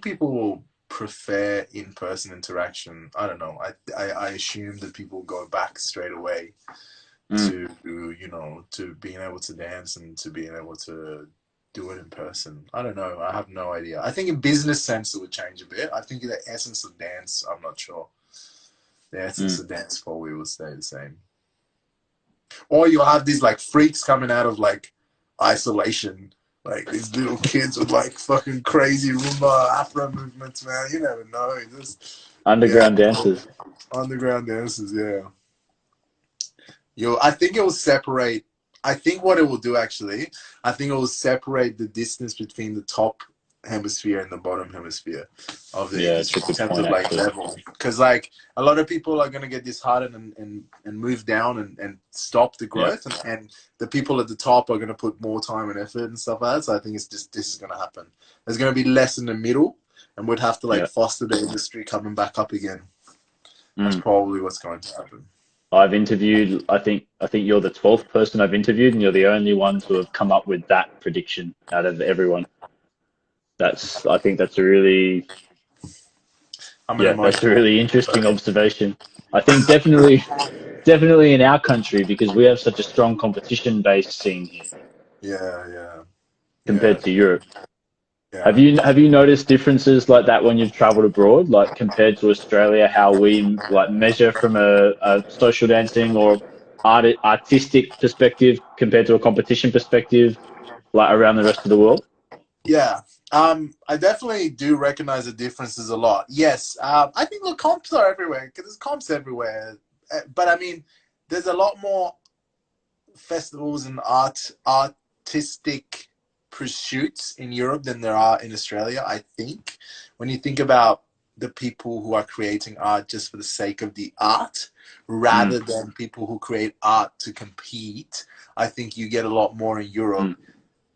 people will prefer in-person interaction. I don't know. I assume that people go back straight away Mm. to being able to dance and to being able to do it in person. I don't know. I have no idea. I think in business sense it would change a bit. I think in the essence of dance, I'm not sure. The essence Mm. of dance probably will stay the same. Or you'll have these like freaks coming out of like isolation, like these little kids with like fucking crazy Roomba Afro movements, man. You never know. Yeah, Underground dancers. underground dances. Yeah. I think it will separate. I think what it will do actually, I think it will separate the distance between the top hemisphere and the bottom hemisphere of the Yeah, it's industry a in good terms point of like actually. level. Because like a lot of people are going to get disheartened and move down and stop the Yeah, growth, and the people at the top are going to put more time and effort and stuff like that. So I think it's just this is going to happen. There's going to be less in the middle, and we'd have to like yeah. foster the industry coming back up again. That's Mm. probably what's going to happen. I've interviewed. I think you're the 12th person I've interviewed, and you're the only one to have come up with that prediction out of everyone. I think that's a really, I'm an yeah, that's a emotional. really interesting observation. I think definitely in our country because we have such a strong competition-based scene here Yeah, yeah, yeah, compared to Europe. Have yeah. you noticed differences like that when you've traveled abroad, like compared to Australia, how we like measure from a social dancing or artistic perspective compared to a competition perspective, like around the rest of the world? Yeah. I definitely do recognize the differences a lot. Yes. I think look, comps are everywhere because there's comps everywhere. But I mean, there's a lot more festivals and artistic pursuits in Europe than there are in Australia. I think when you think about the people who are creating art just for the sake of the art, Mm, rather than people who create art to compete, I think you get a lot more in Europe. mm,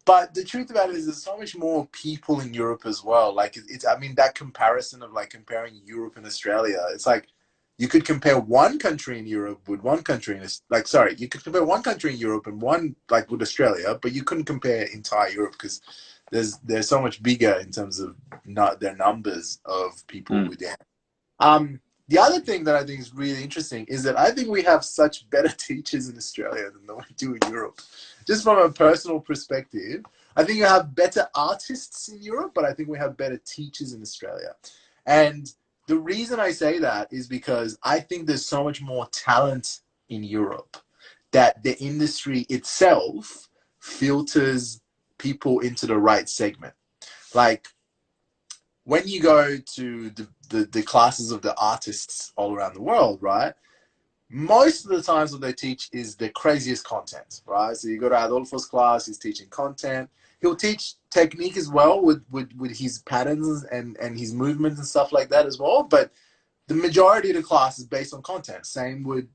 But the truth about it is, there's so much more people in Europe as well. Like it's, I mean, that comparison of like comparing Europe and Australia, it's like you could compare one country in Europe with one country in like, sorry, you could compare one country in Europe and one like with Australia, but you couldn't compare entire Europe because there's so much bigger in terms of not their numbers of people mm, who dance. The other thing that I think is really interesting is that I think we have such better teachers in Australia than we do in Europe. Just from a personal perspective, I think you have better artists in Europe, but I think we have better teachers in Australia. And the reason I say that is because I think there's so much more talent in Europe that the industry itself filters people into the right segment. Like when you go to the classes of the artists all around the world, right? Most of the times what they teach is the craziest content, right? So you go to Adolfo's class, he's teaching content. He'll teach technique as well with his patterns and his movements and stuff like that as well. But the majority of the class is based on content. Same with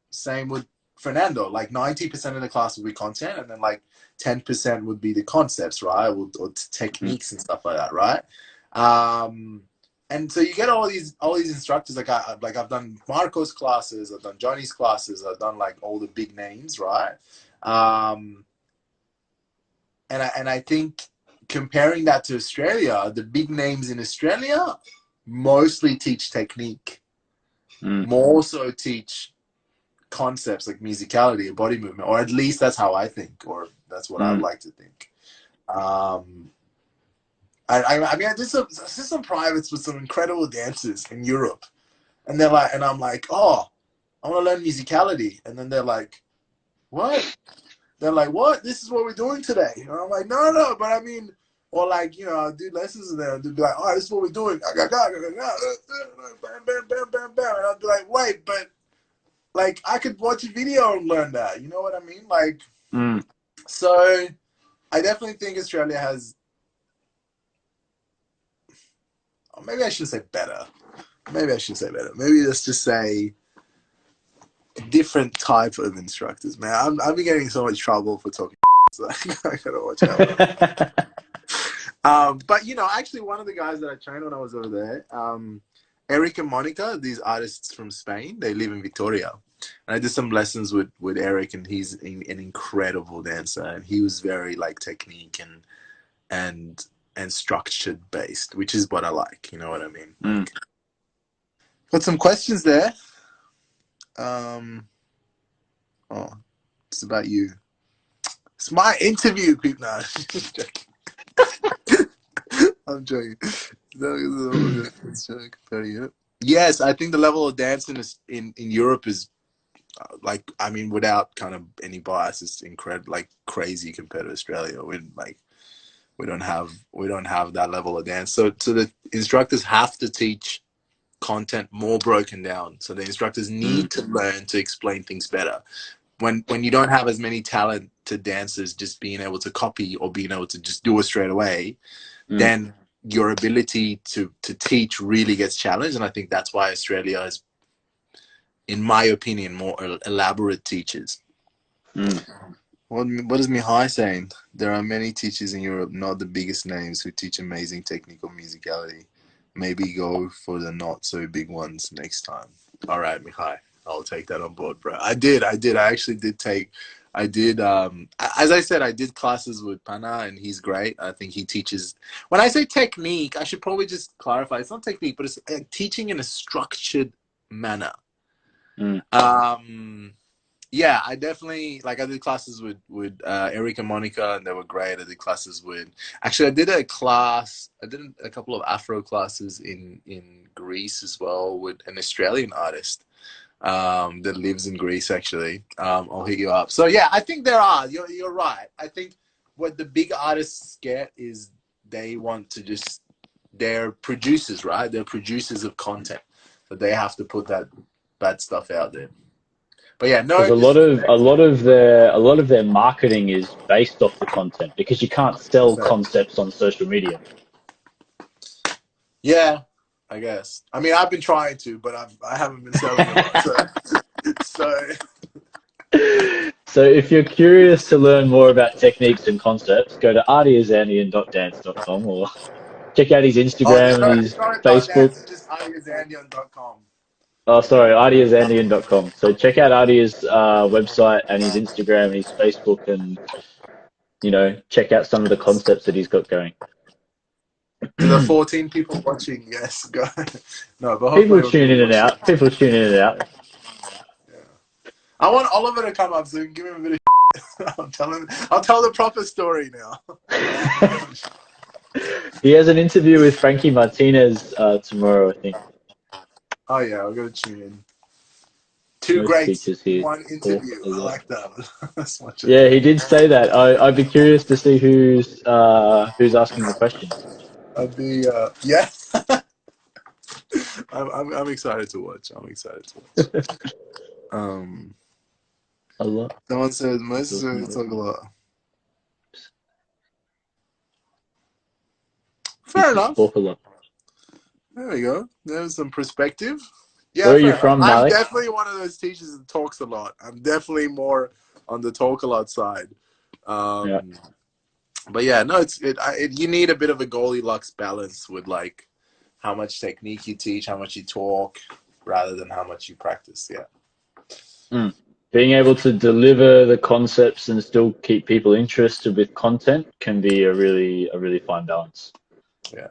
Fernando. Like 90% of the class will be content, and then like 10% would be the concepts, right? Or mm, techniques and stuff like that, right? Um, and so you get all these instructors. I've done Marco's classes, I've done Johnny's classes, I've done like all the big names, right? Um, and I think comparing that to Australia, the big names in Australia mostly teach technique, mm, more so teach concepts like musicality or body movement, or at least that's how I think, or that's what I would mm, like to think. Um, I mean, I did some privates with some incredible dancers in Europe, and they're like, and I'm like, oh, I want to learn musicality, and then they're like, what? They're like, what? This is what we're doing today, and I'm like, no, no, but I mean, or like, I'll do lessons and they'll be like, all right, this is what we're doing, bam, bam, bam, bam, bam, and I'll be like, wait, but like, I could watch a video and learn that, you know what I mean? Like, mm. so I definitely think Australia has, or maybe I should say better. Maybe I should say better. Maybe let's just say different type of instructors, man. I've been getting so much trouble for talking, so I gotta watch out. But actually, one of the guys that I trained when I was over there, Eric and Monica, these artists from Spain, they live in Victoria. And I did some lessons with Eric, and he's an incredible dancer, and he was very like technique and and structured based, which is what I like. You know what I mean? Mm. Like, got some questions there. Um, oh, it's about you. It's my interview, people. Nah, just joking. I'm joking. Yes, I think the level of dancing in Europe is like, I mean, without kind of any bias, it's incredible, like crazy compared to Australia. We don't have that level of dance. So the instructors have to teach content more broken down. So the instructors Mm, need to learn to explain things better. When you don't have as many talented dancers just being able to copy or being able to just do it straight away, mm, then your ability to teach really gets challenged, and I think that's why Australia is, in my opinion, more elaborate teachers. What is Mihai saying? There are many teachers in Europe, not the biggest names, who teach amazing technical musicality. Maybe go for the not so big ones next time. All right, Mihai, I'll take that on board, bro. I actually did take. I did. As I said, I did classes with Pana, and he's great. I think he teaches. When I say technique, I should probably just clarify. It's not technique, but it's teaching in a structured manner. Yeah, I definitely, like, I did classes with Eric and Monica, and they were great. I did classes with, actually, I did a couple of Afro classes in Greece as well with an Australian artist that lives in Greece, actually. I'll hit you up. So yeah, I think there are, you're right. I think what the big artists get is they want to just, they're producers, right? They're producers of content, but they have to put that bad stuff out there. But yeah, no. Because a lot of their marketing is based off the content, because you can't sell concepts on social media. Yeah, I guess. I mean, I've been trying to, but I haven't been selling a lot. So if you're curious to learn more about techniques and concepts, go to artyazandian.dance.com or check out his Instagram and his Facebook. It's just artyazandian.com. Oh, sorry, artyazandian.com. So check out Arty's website and his Instagram and his Facebook, and check out some of the concepts that he's got going. To the 14 people watching, yes, go. No, but people tune in and out. People tune in and out. Yeah. I want Oliver to come up so we can give him a bit of. I'll tell the proper story now. He has an interview with Frankie Martinez tomorrow, I think. Oh yeah, I'll go tune in. Two greats, one interview. I like that. Yeah, he did say that. I'd be curious to see who's asking the questions. I'd be yeah. I'm excited to watch. A lot. Someone says most talk a lot. Fair enough. Talk a lot. There we go. There's some perspective. Yeah, where are you from, Malik? I'm definitely one of those teachers that talks a lot. I'm definitely more on the talk a lot side. Yeah. But yeah, no, you need a bit of a Goldilocks balance with like how much technique you teach, how much you talk, rather than how much you practice. Yeah. Being able to deliver the concepts and still keep people interested with content can be a really fine balance. Yeah.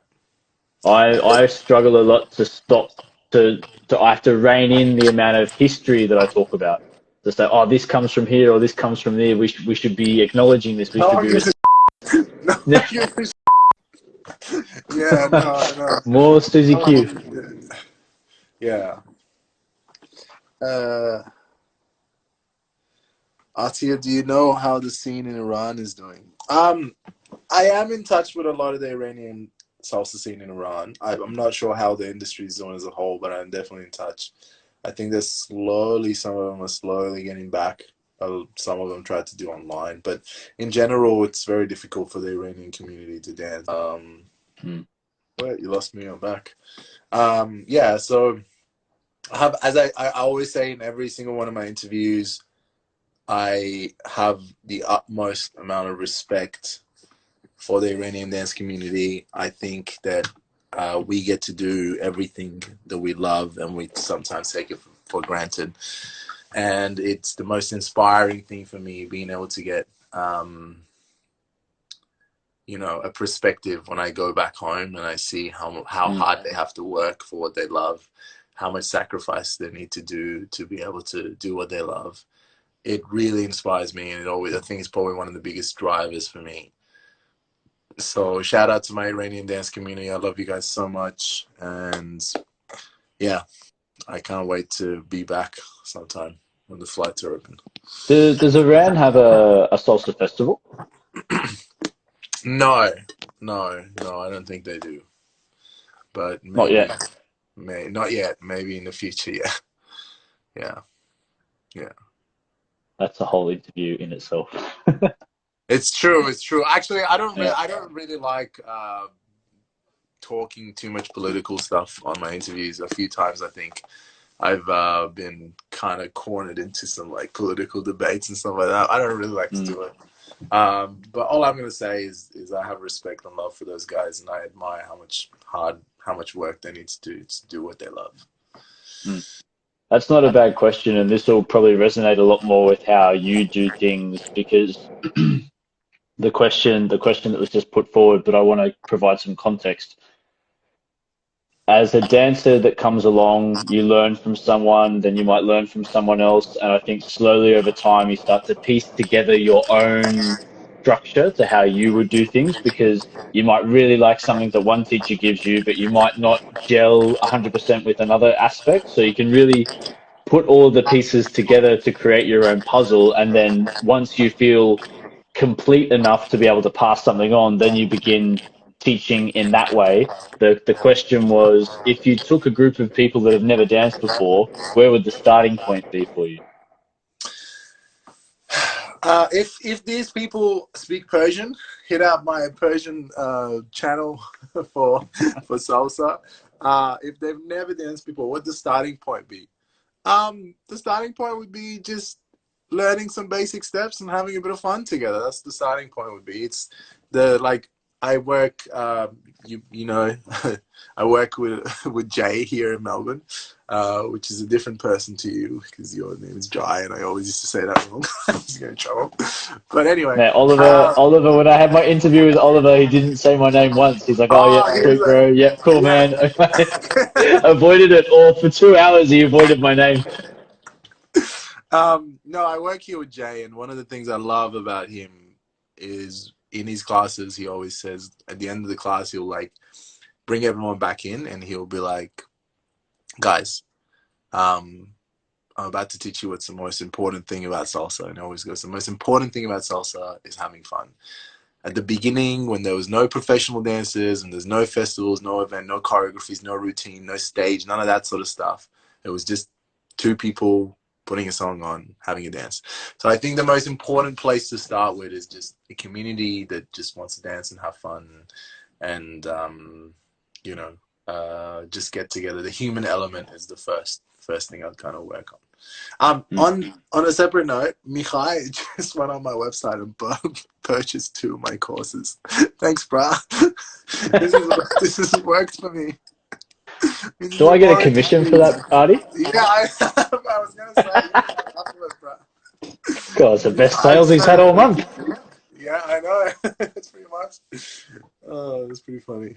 I struggle a lot to stop I have to rein in the amount of history that I talk about. To say, oh, this comes from here or this comes from there. We should be acknowledging this. Yeah, no. More Suzy Q. Yeah. Atia, do you know how the scene in Iran is doing? I am in touch with a lot of the Iranian salsa scene in Iran. I'm not sure how the industry is doing as a whole, but I'm definitely in touch. I think some of them are slowly getting back. Some of them tried to do online, but in general, it's very difficult for the Iranian community to dance. Wait, you lost me. I'm back. Yeah, so as I always say in every single one of my interviews, I have the utmost amount of respect for the Iranian dance community. I think that we get to do everything that we love, and we sometimes take it for granted. And it's the most inspiring thing for me, being able to get, a perspective when I go back home and I see how hard they have to work for what they love, how much sacrifice they need to do to be able to do what they love. It really inspires me, and I think it's probably one of the biggest drivers for me. So shout out to my Iranian dance community. I love you guys so much. And yeah, I can't wait to be back sometime when the flights are open. Does Iran have a salsa festival? No, I don't think they do. But maybe, not yet. Not yet. Maybe in the future, yeah. That's a whole interview in itself. It's true. Actually, I don't really like talking too much political stuff on my interviews. A few times, I think I've been kind of cornered into some like political debates and stuff like that. I don't really like to do it. But all I'm gonna say is I have respect and love for those guys, and I admire how much work they need to do what they love. That's not a bad question, and this will probably resonate a lot more with how you do things, because the question that was just put forward, but I want to provide some context. As a dancer that comes along, you learn from someone, then you might learn from someone else, and I think slowly over time you start to piece together your own structure to how you would do things, because you might really like something that one teacher gives you, but you might not gel 100% with another aspect. So you can really put all of the pieces together to create your own puzzle, and then once you feel complete enough to be able to pass something on, then you begin teaching in that way. The question was, if you took a group of people that have never danced before, where would the starting point be for you? If these people speak Persian, hit up my Persian channel for salsa. If they've never danced before, what would the starting point be? The starting point would be just learning some basic steps and having a bit of fun together. That's the starting point would be. It's the like I work, you know, I work with Jay here in Melbourne, which is a different person to you because your name is Jai, and I always used to say that wrong. I was getting in trouble. But anyway, Yeah, Oliver. When I had my interview with Oliver, he didn't say my name once. He's like, "Oh yeah, sweet bro, yeah, cool man." Avoided it all for 2 hours. He avoided my name. No, I work here with Jay, and one of the things I love about him is in his classes, he always says at the end of the class, he'll like bring everyone back in and he'll be like, guys, I'm about to teach you what's the most important thing about salsa. And he always goes, the most important thing about salsa is having fun. At the beginning, when there was no professional dancers and there's no festivals, no event, no choreographies, no routine, no stage, none of that sort of stuff. It was just two people putting a song on, having a dance. So I think the most important place to start with is just a community that just wants to dance and have fun and, you know, just get together. The human element is the first thing I'd kind of work on. On a separate note, Mihai just went on my website and purchased 2 of my courses. Thanks, brah. This has worked for me. Do I get a commission for that, Artie? Yeah, I was going to say, God, it's the best sales he's had all month. Yeah, I know. It's pretty much. Oh, that's pretty funny.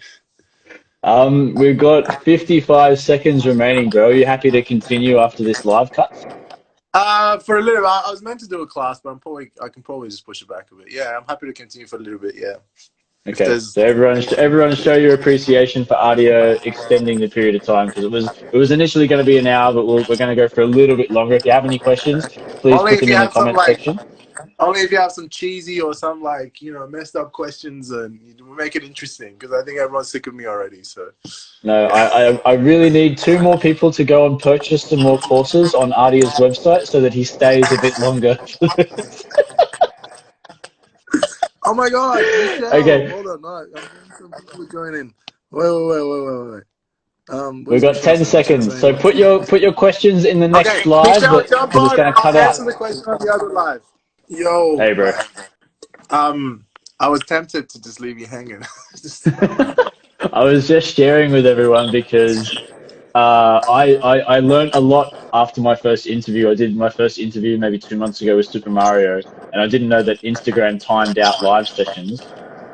We've got 55 seconds remaining, bro. Are you happy to continue after this live cut? For a little bit. I was meant to do a class, but I can probably just push it back a bit. Yeah, I'm happy to continue for a little bit, yeah. Okay, so everyone show your appreciation for Artio extending the period of time, because it was initially going to be an hour, but we're going to go for a little bit longer. If you have any questions, please put them in the comment section. Only if you have some cheesy or some like, you know, messed up questions, and you make it interesting, because I think everyone's sick of me already. So no, I really need 2 more people to go and purchase some more courses on Artio's website so that he stays a bit longer. Oh my God! Michelle, okay. Hold on, no, I'm getting some people joining. Wait. We've got 10 seconds, so put your questions in the next live. Michelle, jump on. It's going to cut out. Answer the question on the other live. Yo. Hey, bro. I was tempted to just leave you hanging. I was just sharing with everyone because I learned a lot after my first interview. I did my first interview maybe 2 months ago with Super Mario, and I didn't know that Instagram timed out live sessions,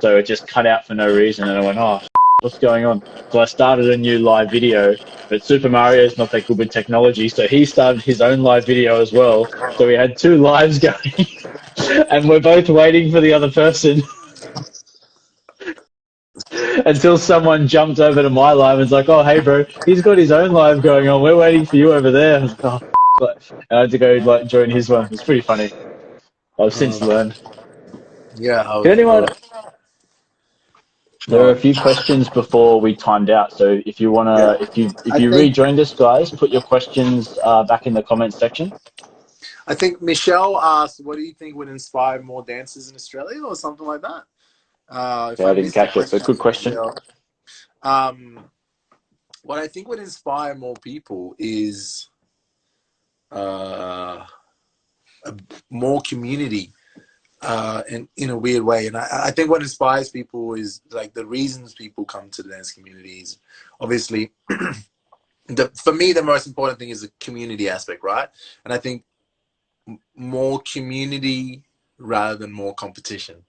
so it just cut out for no reason, and I went, oh, what's going on? So I started a new live video, but Super Mario is not that good with technology, so he started his own live video as well. So we had 2 lives going, and we're both waiting for the other person. Until someone jumped over to my live and was like, oh, hey, bro, he's got his own live going on. We're waiting for you over there. I was like, oh, and I had to go like join his one. It's pretty funny. I've since learned. Yeah. Anyone? There are a few questions before we timed out. So if you wanna, if you rejoined us, guys, put your questions back in the comments section. I think Michelle asked, "What do you think would inspire more dancers in Australia?" or something like that. I didn't catch it, but good question. what I think would inspire more people is uh, more community, in a weird way. And I think what inspires people is like the reasons people come to the dance communities. Obviously, for me, the most important thing is the community aspect, right? And I think more community rather than more competition.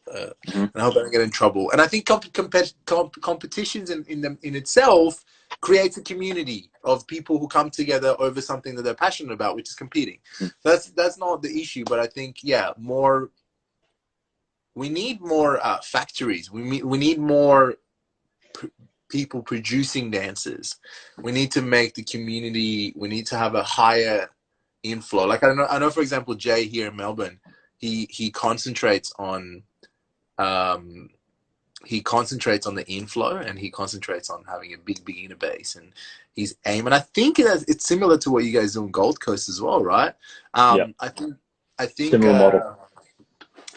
And I hope I don't get in trouble. And I think competitions in itself creates a community of people who come together over something that they're passionate about, which is competing. That's not the issue, but I think we need more factories. We need more people producing dancers. We need to make the community. We need to have a higher inflow. Like I know for example, Jay here in Melbourne, he concentrates on the inflow, and he concentrates on having a big beginner base, and his aim. And I think it's similar to what you guys do on Gold Coast as well, right? I think similar model.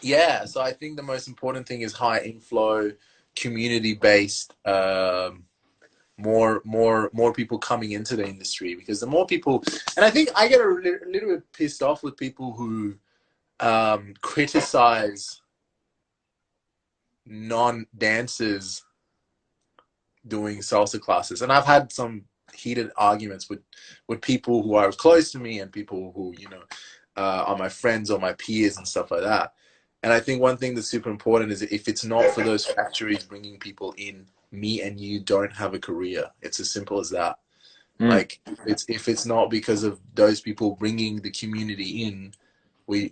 Yeah, so I think the most important thing is high inflow, community based. More people coming into the industry, because the more people, and I think I get a little bit pissed off with people who criticize non-dancers doing salsa classes. And I've had some heated arguments with people who are close to me and people who, are my friends or my peers and stuff like that. And I think one thing that's super important is if it's not for those factories bringing people in, me and you don't have a career. It's as simple as that. Like if it's not because of those people bringing the community in, we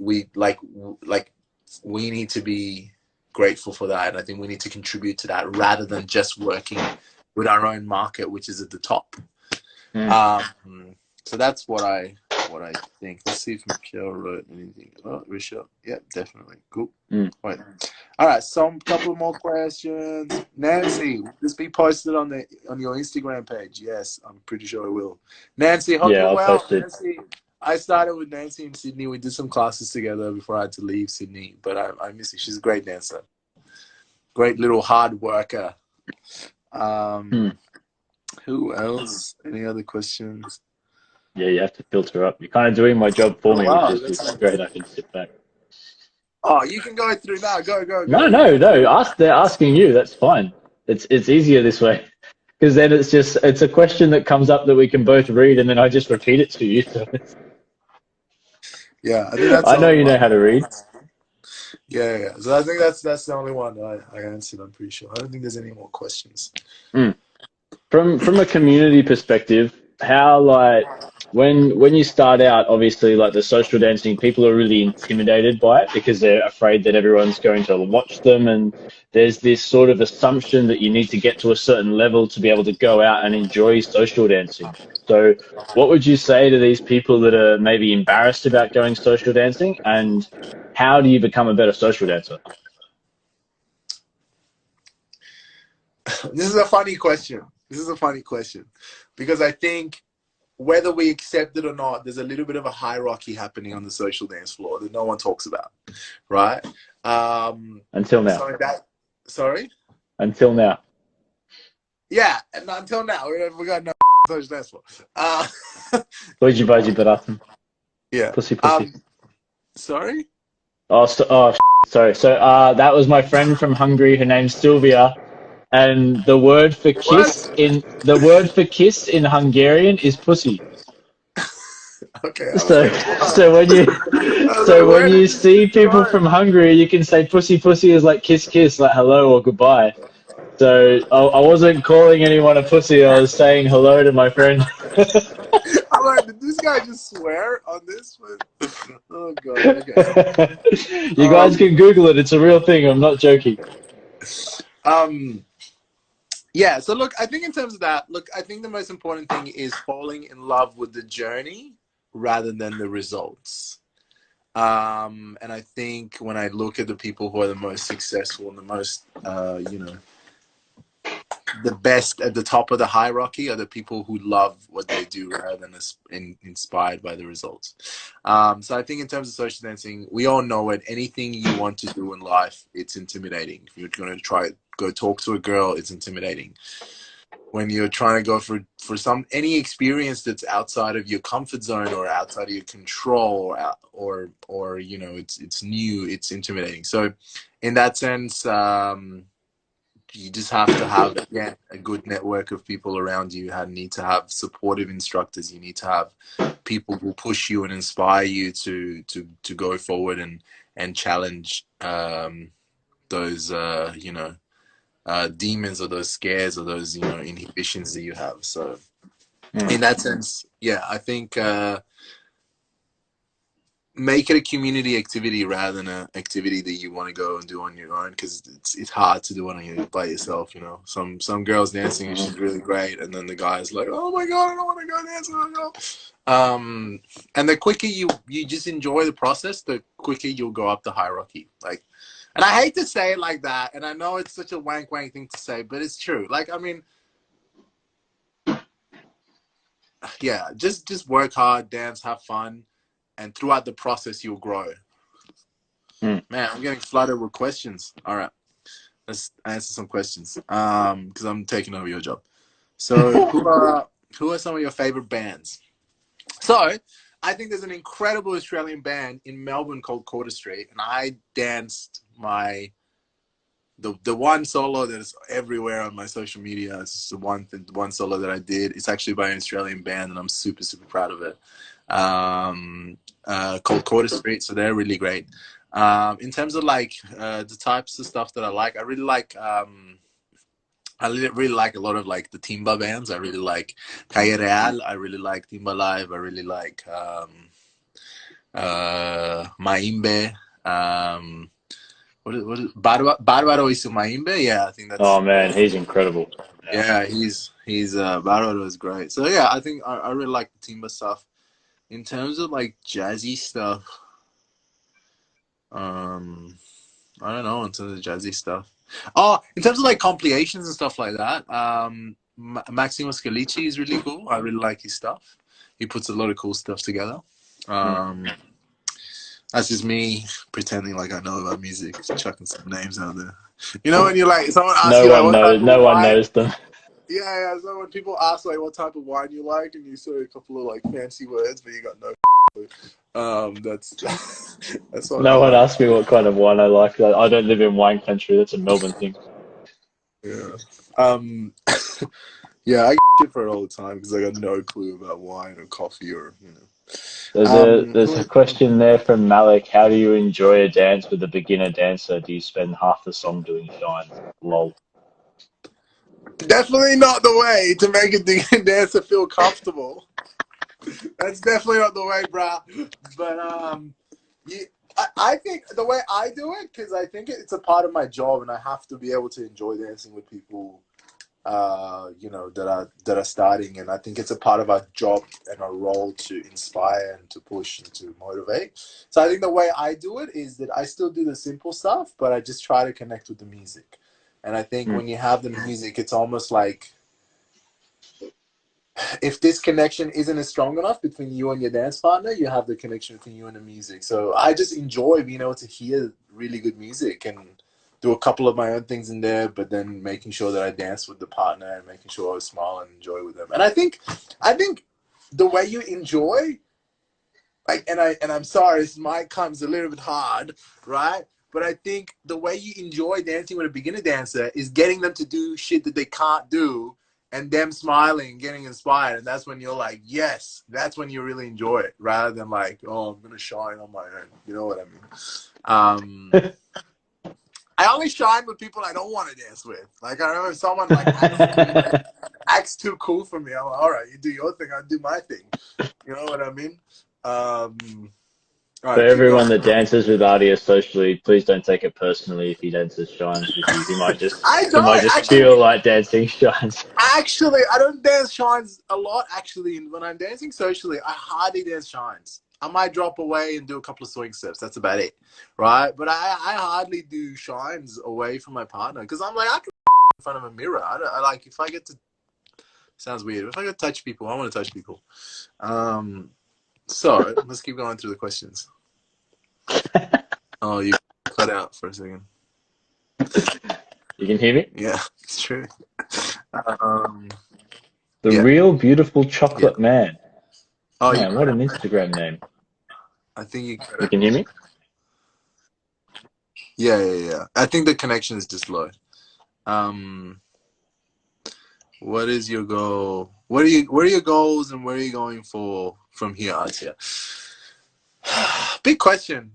need to be grateful for that. And I think we need to contribute to that rather than just working with our own market, which is at the top. So that's what I think. Let's see if Michelle wrote anything. Oh, Risha. Yeah, definitely. Cool. Wait. All right, couple more questions. Nancy, will this be posted on your Instagram page? Yes, I'm pretty sure it will. Nancy, hope you're well. Nancy, I started with Nancy in Sydney. We did some classes together before I had to leave Sydney, but I miss her. She's a great dancer. Great little hard worker. Who else? Any other questions? Yeah, you have to filter up. You're kind of doing my job for me, which is great. I can sit back. Oh, you can go through now. Go. No. They're asking you. That's fine. It's easier this way, because then it's a question that comes up that we can both read, and then I just repeat it to you. So yeah, I think that's. I know you know how to read. Yeah. So I think that's the only one I answered. I'm pretty sure. I don't think there's any more questions. From a community perspective, how when you start out, obviously like the social dancing, people are really intimidated by it because they're afraid that everyone's going to watch them, and there's this sort of assumption that you need to get to a certain level to be able to go out and enjoy social dancing. So what would you say to these people that are maybe embarrassed about going social dancing, and how do you become a better social dancer? This is a funny question because I think whether we accept it or not, there's a little bit of a hierarchy happening on the social dance floor that no one talks about, right? Until now. Sorry? Until now. Yeah, and until now. We got no social dance floor. Boji boji baratum. Yeah. Pussy. Sorry? Sorry. So that was my friend from Hungary. Her name's Sylvia. And the word for kiss in Hungarian is pussy. Okay. So when you see people from Hungary, you can say pussy is like kiss, like hello or goodbye. So I wasn't calling anyone a pussy. I was saying hello to my friend. I'm like, did this guy just swear on this one? Oh god. Okay. You guys can Google it. It's a real thing. I'm not joking. Yeah, so look, I think in terms of that, I think the most important thing is falling in love with the journey rather than the results. And I think when I look at the people who are the most successful and the most, the best at the top of the hierarchy are the people who love what they do rather than inspired by the results. So I think in terms of social dancing, we all know it. Anything you want to do in life, it's intimidating. If you're going to go talk to a girl, it's intimidating. When you're trying to go for any experience that's outside of your comfort zone or outside of your control, or you know, it's new, it's intimidating. So in that sense, you just have to have, again, a good network of people around you. You need to have supportive instructors. You need to have people who push you and inspire you to go forward and challenge those you know, demons or those scares or those, you know, inhibitions that you have. So in that sense, yeah, I think make it a community activity rather than an activity that you want to go and do on your own, because it's hard to do it by yourself. You know, some girls dancing and she's really great, and then the guy's like, oh my god, I don't want to go dancing. And the quicker you just enjoy the process, the quicker you'll go up the hierarchy. Like, and I hate to say it like that, and I know it's such a wank thing to say, but it's true. Like, I mean, yeah, just work hard, dance, have fun, and throughout the process you'll grow. Man, I'm getting flooded with questions. All right, let's answer some questions, because I'm taking over your job. So who are some of your favorite bands? So I think there's an incredible Australian band in Melbourne called Quarter Street, and I danced the one solo that is everywhere on my social media. It's the one solo that I did. It's actually by an Australian band, and I'm super proud of it. Called Quarter Street, so they're really great. In terms of like the types of stuff that I like, I really like a lot of like the timba bands. I really like Calle Real. I really like Timba Live. I really like Maimbe. What is Barbaro y su Maimbe? Yeah, I think that's. Oh man, he's incredible. Yeah, he's Barbaro is great. So yeah, I think I really like the timba stuff. In terms of like jazzy stuff, I don't know. In terms of jazzy stuff, in terms of like compilations and stuff like that, Maximo Scalici is really cool. I really like his stuff. He puts a lot of cool stuff together. That's just me pretending like I know about music, chucking some names out there. You know, when you're like, someone asks you like, what type of no one wine? knows them. Yeah. So when people ask like what type of wine you like, and you say a couple of like fancy words, but you got no clue. That's what No one asks me what kind of wine I like. I don't live in wine country. That's a Melbourne thing. Yeah. Yeah, I get shit for it all the time because I got no clue about wine or coffee or, you know. There's a question there from Malik. How do you enjoy a dance with a beginner dancer? Do you spend half the song doing shines? Lol. Definitely not the way to make a dancer feel comfortable. That's definitely not the way, bro. But I think the way I do it, because I think it's a part of my job, and I have to be able to enjoy dancing with people, you know, that are starting, and I think it's a part of our job and our role to inspire and to push and to motivate. So I think the way I do it is that I still do the simple stuff, but I just try to connect with the music. And I think when you have the music, it's almost like if this connection isn't as strong enough between you and your dance partner, you have the connection between you and the music. So I just enjoy being able to hear really good music and do a couple of my own things in there, but then making sure that I dance with the partner and making sure I smile and enjoy with them. And I think the way you enjoy, like, and I'm sorry, this might come a little bit hard, right? But I think the way you enjoy dancing with a beginner dancer is getting them to do shit that they can't do, and them smiling, getting inspired, and that's when you're like, yes, that's when you really enjoy it, rather than like, oh, I'm gonna shine on my own. You know what I mean? I only shine with people I don't want to dance with. Like, I remember if someone like acts too cool for me, I'm like, all right, you do your thing, I'll do my thing. You know what I mean? All For right, everyone that dances with Ardia socially, please don't take it personally if he dances shines with you. He might just feel like dancing shines. Actually, I don't dance shines a lot. Actually, when I'm dancing socially, I hardly dance shines. I might drop away and do a couple of swing steps. That's about it, right? But I hardly do shines away from my partner because I'm like, I can front of a mirror. I like, if I get to, sounds weird. If I get to touch people, I want to touch people. So let's keep going through the questions. Oh, you cut out for a second. You can hear me? Yeah, it's true. The Yeah. Real Beautiful Chocolate Man. Oh, Man, what an Instagram name. I think you You can hear me? Yeah. I think the connection is just low. What is your goal? What are your goals, and where are you going for from here, Atia? Big question.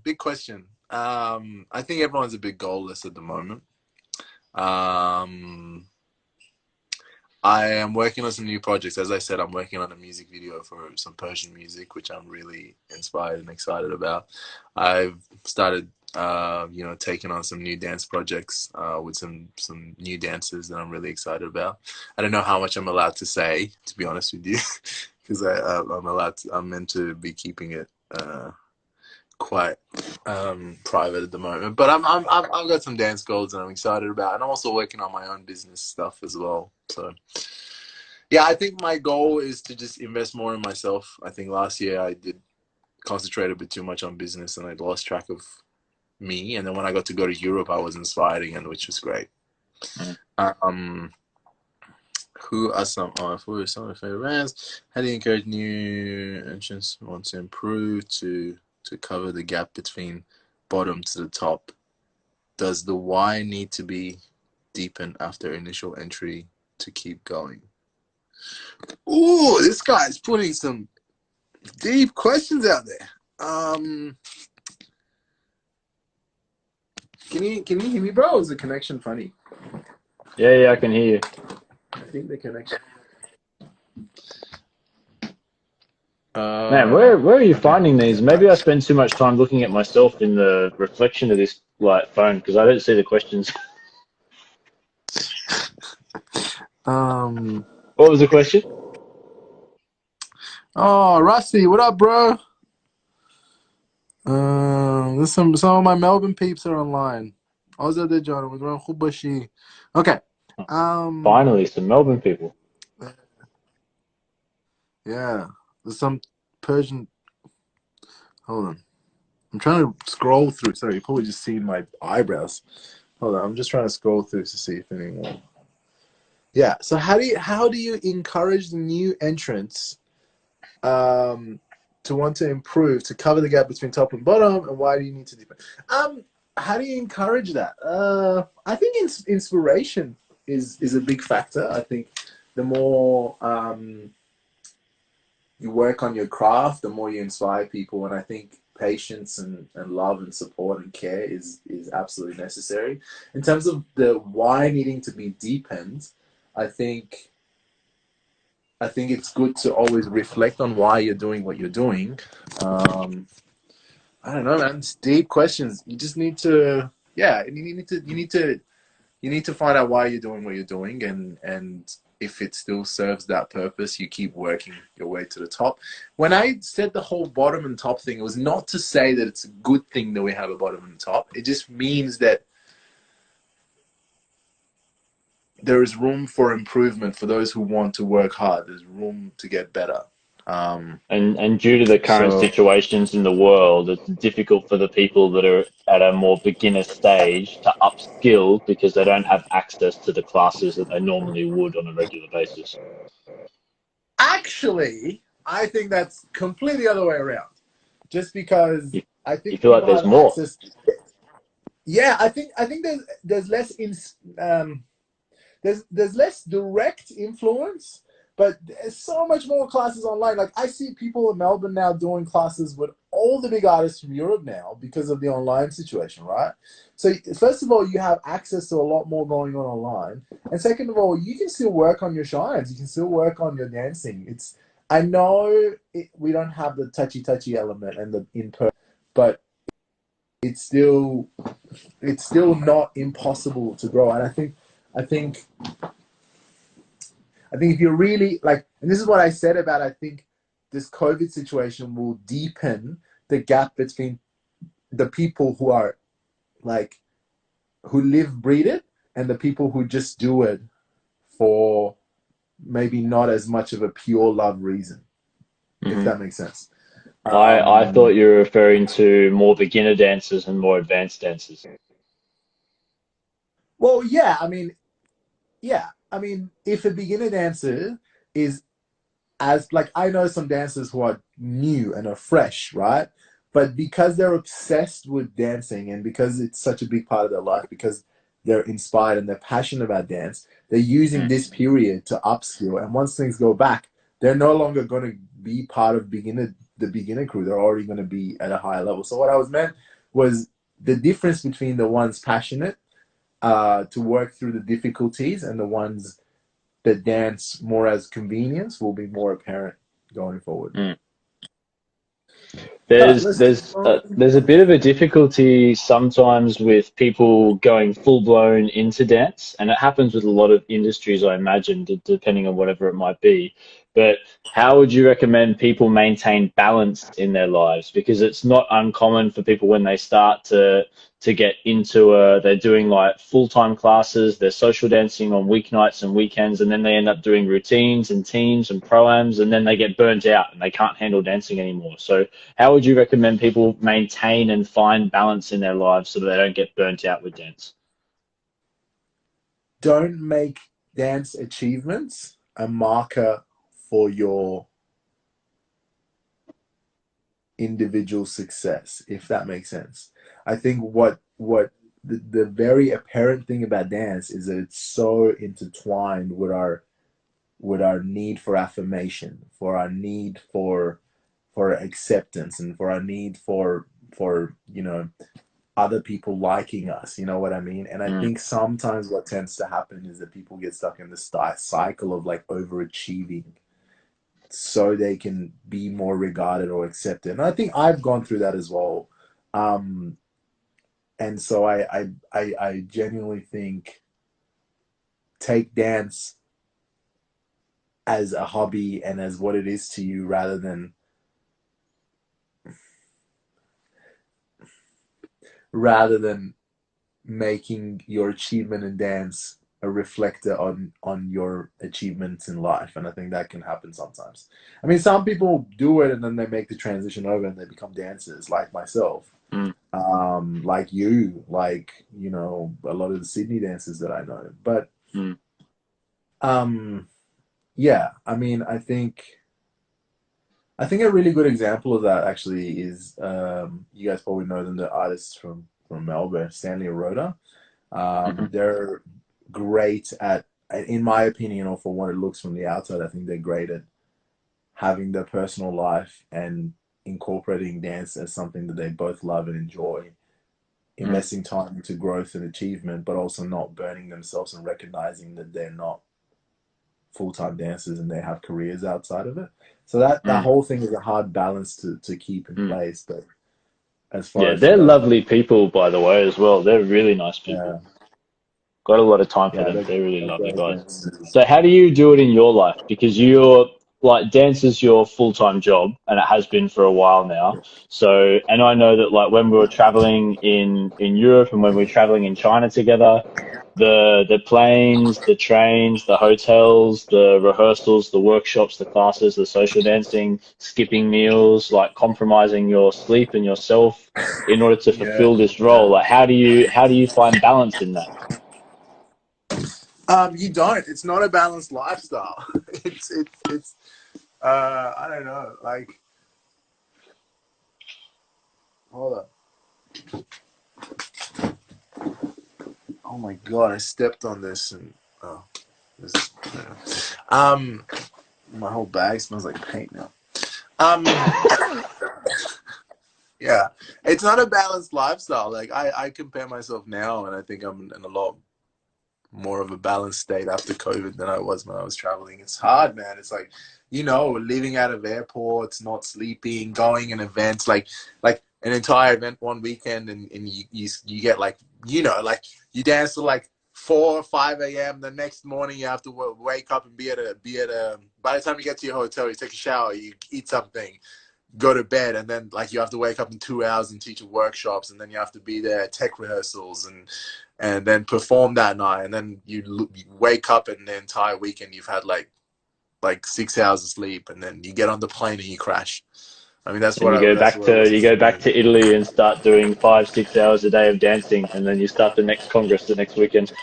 I think everyone's a big goalless at the moment. I am working on some new projects. As I said, I'm working on a music video for some Persian music, which I'm really inspired and excited about. I've started, taking on some new dance projects with some new dancers that I'm really excited about. I don't know how much I'm allowed to say, to be honest with you, because I'm meant to be keeping it quite private at the moment. But I've got some dance goals that I'm excited about, and I'm also working on my own business stuff as well. So yeah, I think my goal is to just invest more in myself. I think last year I did concentrate a bit too much on business, and I lost track of me. And then when I got to go to Europe, I was inspired again, which was great. Who are some of your favorite brands? How do you encourage new entrants who want to improve to cover the gap between bottom to the top? Does the why need to be deepened after initial entry to keep going? Ooh, this guy's putting some deep questions out there. Can you hear me, bro? Is the connection funny? Yeah, I can hear you. I think the connection. Man, where are you finding these? Maybe I spend too much time looking at myself in the reflection of this phone because I don't see the questions. What was the question? Oh, Rusty, what up, bro? There's some of my Melbourne peeps are online. Okay. Finally, some Melbourne people. Yeah. There's some Persian. Hold on. I'm trying to scroll through. Sorry, you probably just seen my eyebrows. Hold on. I'm just trying to scroll through to see if anyone. Yeah. So how do you encourage the new entrants to want to improve, to cover the gap between top and bottom, and why do you need to deepen? How do you encourage that? I think inspiration is a big factor. I think the more you work on your craft, the more you inspire people, and I think patience and love and support and care is absolutely necessary. In terms of the why needing to be deepened, I think it's good to always reflect on why you're doing what you're doing. I don't know, man. It's deep questions. You just need to, you need to find out why you're doing what you're doing, and if it still serves that purpose, you keep working your way to the top. When I said the whole bottom and top thing, it was not to say that it's a good thing that we have a bottom and top. It just means that there is room for improvement for those who want to work hard. There's room to get better. And due to the current situations in the world, it's difficult for the people that are at a more beginner stage to upskill because they don't have access to the classes that they normally would on a regular basis. Actually, I think that's completely the other way around. Just because I think you feel like there's more. access. Yeah, I think there's less there's less direct influence, but there's so much more classes online. Like I see people in Melbourne now doing classes with all the big artists from Europe now because of the online situation, right? So first of all, you have access to a lot more going on online, and second of all, you can still work on your shines. You can still work on your dancing. I know we don't have the touchy element and the in person, but it's still not impossible to grow. And I think if you're really like, and this is what I said about, I think this COVID situation will deepen the gap between the people who are like, who live, breathe it, and the people who just do it for maybe not as much of a pure love reason, if Hmm. that makes sense. I thought Um, you were referring to more beginner dancers and more advanced dancers. well, yeah, I mean, if a beginner dancer is as like I know some dancers who are new and are fresh, right? But because they're obsessed with dancing and because it's such a big part of their life, because they're inspired and they're passionate about dance, they're using Mm. this period to upskill. And once things go back, they're no longer going to be part of the beginner crew. They're already going to be at a higher level. So what I was meant was the difference between the ones passionate to work through the difficulties and the ones that dance more as convenience will be more apparent going forward. Mm. All right, let's keep going. There's a bit of a difficulty sometimes with people going full blown into dance, and it happens with a lot of industries, I imagine, depending on whatever it might be. But how would you recommend people maintain balance in their lives? Because it's not uncommon for people when they start to get into they're doing like full-time classes, they're social dancing on weeknights and weekends, and then they end up doing routines and teams and pro-ams, and then they get burnt out and they can't handle dancing anymore. So how would you recommend people maintain and find balance in their lives so that they don't get burnt out with dance? Don't make dance achievements a marker for your individual success, if that makes sense. I think what the very apparent thing about dance is that it's so intertwined with our need for affirmation, for our need for acceptance, and for our need for other people liking us. You know what I mean? And I Mm, think sometimes what tends to happen is that people get stuck in this cycle of like overachieving so they can be more regarded or accepted. And I think I've gone through that as well. Um, and so I genuinely think take dance as a hobby and as what it is to you rather than making your achievement in dance a reflector on your achievements in life. And I think that can happen sometimes. I mean, some people do it and then they make the transition over and they become dancers like myself, mm, like you, like a lot of the Sydney dancers that I know. But mm, um yeah, I mean, I think a really good example of that actually is you guys probably know them, the artists from Melbourne, Stanley Aroda. mhm, They're great at, in my opinion, or for what it looks from the outside, I think they're great at having their personal life and incorporating dance as something that they both love and enjoy, mm, investing time into growth and achievement, but also not burning themselves and recognizing that they're not full-time dancers and they have careers outside of it. So that mm, whole thing is a hard balance to keep in mm. place. But as far Yeah, as they're lovely people, by the way, as well. They're really nice people. yeah, Got a lot of time for yeah, them. They're really they're lovely great guys. dancers. So how do you do it in your life? Because you're like dance is your full-time job and it has been for a while now. So, and I know that like when we were traveling in Europe and when we were traveling in China together, the planes, the trains, the hotels, the rehearsals, the workshops, the classes, the social dancing, skipping meals, like compromising your sleep and yourself in order to Yeah, fulfill this role. yeah. Like how do you find balance in that? You don't. It's not a balanced lifestyle. It's. I don't know. Like, hold up. Oh my god! I stepped on this and oh, this is, my whole bag smells like paint now. Um, yeah, it's not a balanced lifestyle. Like I compare myself now, and I think I'm in a lot more of a balanced state after COVID than I was when I was traveling. It's hard, man. It's like, living out of airports, not sleeping, going in events, like an entire event one weekend, and you get like, like you dance till like 4 or 5 a.m. The next morning you have to wake up and be at a. By the time you get to your hotel, you take a shower, you eat something, go to bed, and then like you have to wake up in 2 hours and teach workshops, and then you have to be there at tech rehearsals and then perform that night, and then you wake up and the entire weekend you've had like 6 hours of sleep, and then you get on the plane and you crash. I mean, that's And what you go back to Italy and start doing 5-6 hours a day of dancing, and then you start the next Congress the next weekend.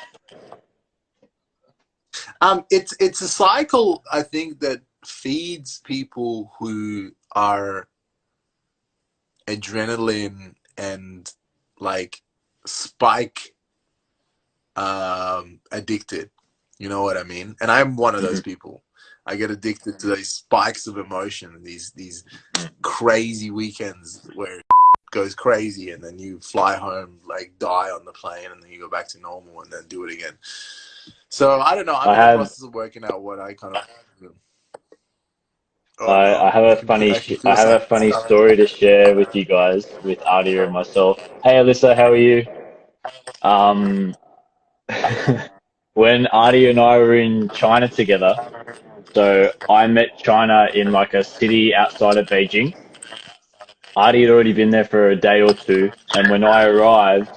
It's a cycle, I think, that feeds people who are adrenaline and like spike addicted. You know what I mean? And I'm one of those people. I get addicted to these spikes of emotion, these crazy weekends where it goes crazy, and then you fly home, like die on the plane, and then you go back to normal and then do it again. So I don't know. I'm in the process of working out what I kind of do. I have a funny story to share with you guys, with Adia and myself. Hey, Alyssa, how are you? When Adia and I were in China together, so I met China in like a city outside of Beijing. Adia had already been there for a day or two, and when I arrived,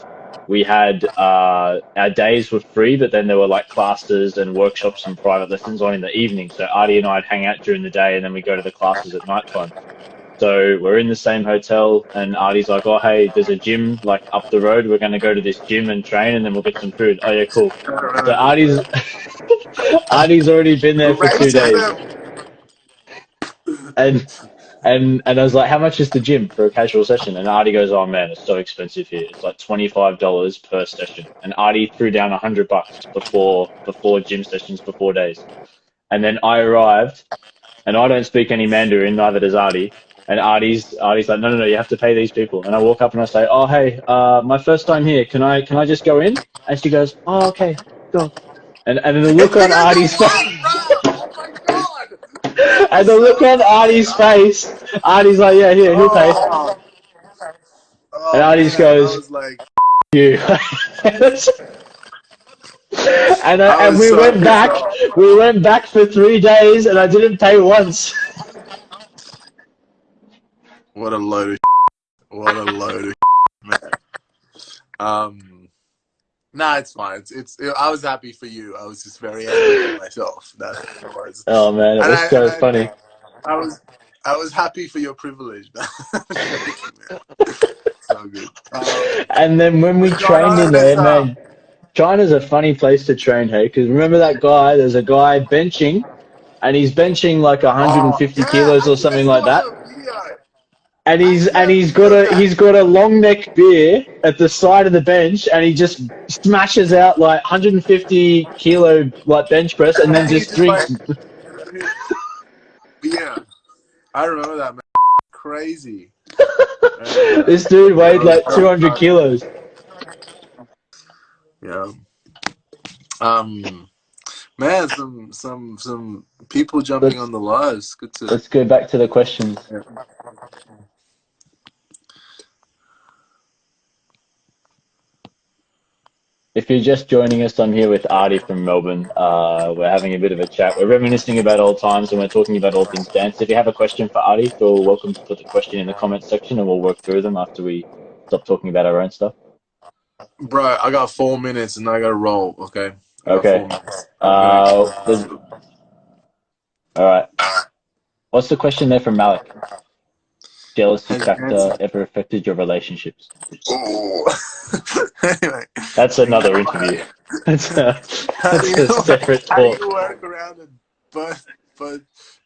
we had our days were free, but then there were like classes and workshops and private lessons on in the evening. So Adia and I'd hang out during the day, and then we go to the classes at night time. So we're in the same hotel, and Artie's like, "Oh, hey, there's a gym like up the road. We're going to go to this gym and train, and then we'll get some food." Oh yeah, cool. So Artie's already been there for 2 days, and I was like, "How much is the gym for a casual session?" And Artie goes, "Oh man, it's so expensive here. It's like $25 per session." And Artie threw down $100 before gym sessions for 4 days. And then I arrived, and I don't speak any Mandarin, neither does Artie. And Artie's like, no, you have to pay these people. And I walk up and I say, "Oh, hey, my first time here. Can I just go in?" And she goes, "Oh, okay, go." And the look on Artie's face. Oh my god! And the look on Artie's face. Artie's like, "Yeah, here, he'll pay." And Artie just goes, I was like, "You." And we went back. We went back for 3 days, and I didn't pay once. what a load of what a load of man. Nah, it's fine. I was happy for you. I was just very angry for myself. Oh man, it was so funny. I was happy for your privilege. So good. And then when we trained in there, man, China's a funny place to train, hey? Because remember that guy? There's a guy benching, and he's benching like 150 kilos or something like that. And he's got a long neck beer at the side of the bench, and he just smashes out like 150 kilo like bench press, and then just drinks. Yeah, I remember that, man. Crazy. This dude weighed like 200 kilos. Yeah. Man, some people jumping on the lives. Good to. Let's go back to the questions. Yeah. If you're just joining us, I'm here with Artie from Melbourne. We're having a bit of a chat. We're reminiscing about old times, and we're talking about all things dance. If you have a question for Artie, feel welcome to put the question in the comments section, and we'll work through them after we stop talking about our own stuff. Bro, I got 4 minutes, and I got to roll. Okay. Okay. All right. What's the question there from Malik? Jealousy factor ever affected your relationships? Anyway, that's another interview. That's a separate talk. How do you work around it? Both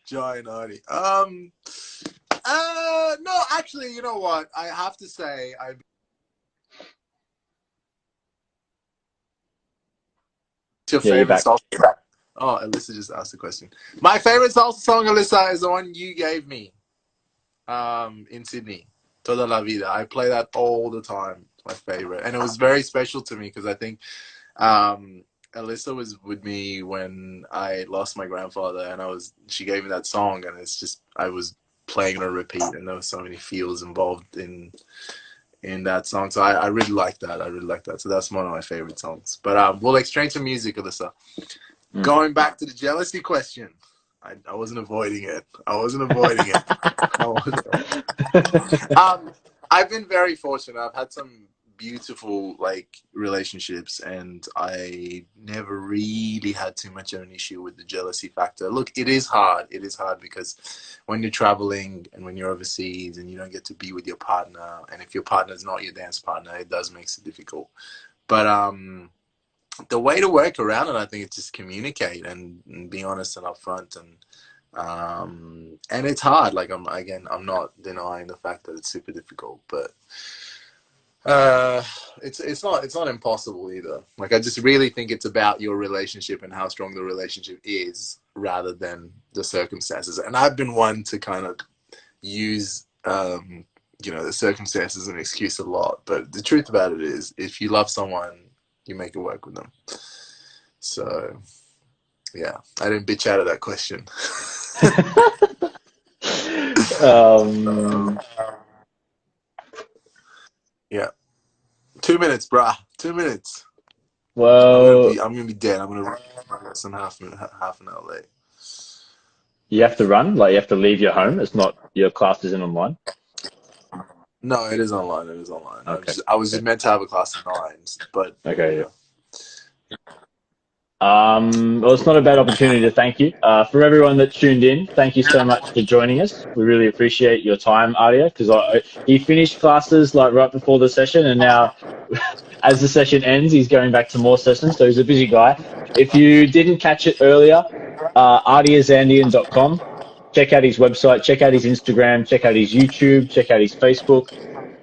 Jai and Artie. No, actually, you know what? I have to say, your favorite salsa song? Oh, Alyssa just asked the question. My favorite salsa song, Alyssa, is the one you gave me in Sydney, Toda la Vida. I play that all the time. It's my favorite. And it was very special to me because I think Alyssa was with me when I lost my grandfather, and she gave me that song, and it's just, I was playing it on repeat, and there were so many feels involved in that song. So I really like that. I really like that. So that's one of my favorite songs. But we'll exchange some music, Alyssa. Going back to the jealousy question. I wasn't avoiding it. I wasn't avoiding it. I wasn't. I've been very fortunate. I've had some beautiful like relationships, and I never really had too much of an issue with the jealousy factor. Look, it is hard. It is hard because when you're traveling and when you're overseas and you don't get to be with your partner, and if your partner is not your dance partner, it does make it difficult. But the way to work around it, I think, is just communicate and be honest and upfront, and it's hard. Like I'm not denying the fact that it's super difficult, but it's not impossible either. Like I just really think it's about your relationship and how strong the relationship is rather than the circumstances. And I've been one to kind of use the circumstances as an excuse a lot, but the truth about it is if you love someone, you make it work with them. So yeah, I didn't bitch out of that question. Yeah, 2 minutes, bruh. 2 minutes. Well, I'm gonna be dead. I'm gonna run less than half an hour late. you have to run, like you have to leave your home. It's not your class isn't online. No, it is online. It is online. Okay. I was just meant to have a class at 9, but Okay. Yeah. Well, it's not a bad opportunity to thank you. For everyone that tuned in, thank you so much for joining us. We really appreciate your time, Adia, because he finished classes like right before the session, and now as the session ends, he's going back to more sessions, so he's a busy guy. If you didn't catch it earlier, adiazandian.com. Check out his website, check out his Instagram, check out his YouTube, check out his Facebook.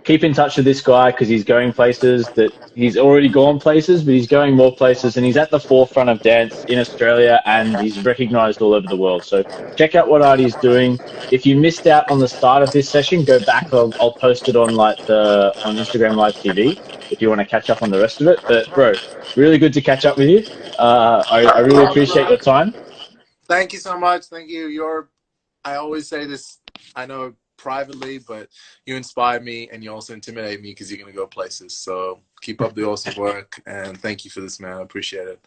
Keep in touch with this guy because he's going places that he's already gone places, but he's going more places, and he's at the forefront of dance in Australia, and he's recognized all over the world. So check out what Artie's doing. If you missed out on the start of this session, go back. I'll post it on on Instagram Live TV if you want to catch up on the rest of it. But bro, really good to catch up with you. I really appreciate your time. Thank you so much. Thank you. I always say this, I know privately, but you inspire me and you also intimidate me because you're going to go places. So keep up the awesome work, and thank you for this, man. I appreciate it.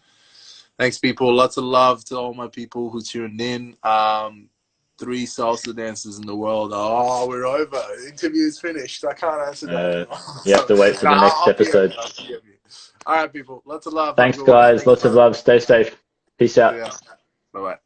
Thanks, people. Lots of love to all my people who tuned in. 3 salsa dancers in the world. Oh, we're over. The interview's finished. I can't answer that. You have to wait for the next episode. All right, people. Lots of love. Thanks, guys. Lots of love. Stay safe. Peace out. Bye-bye.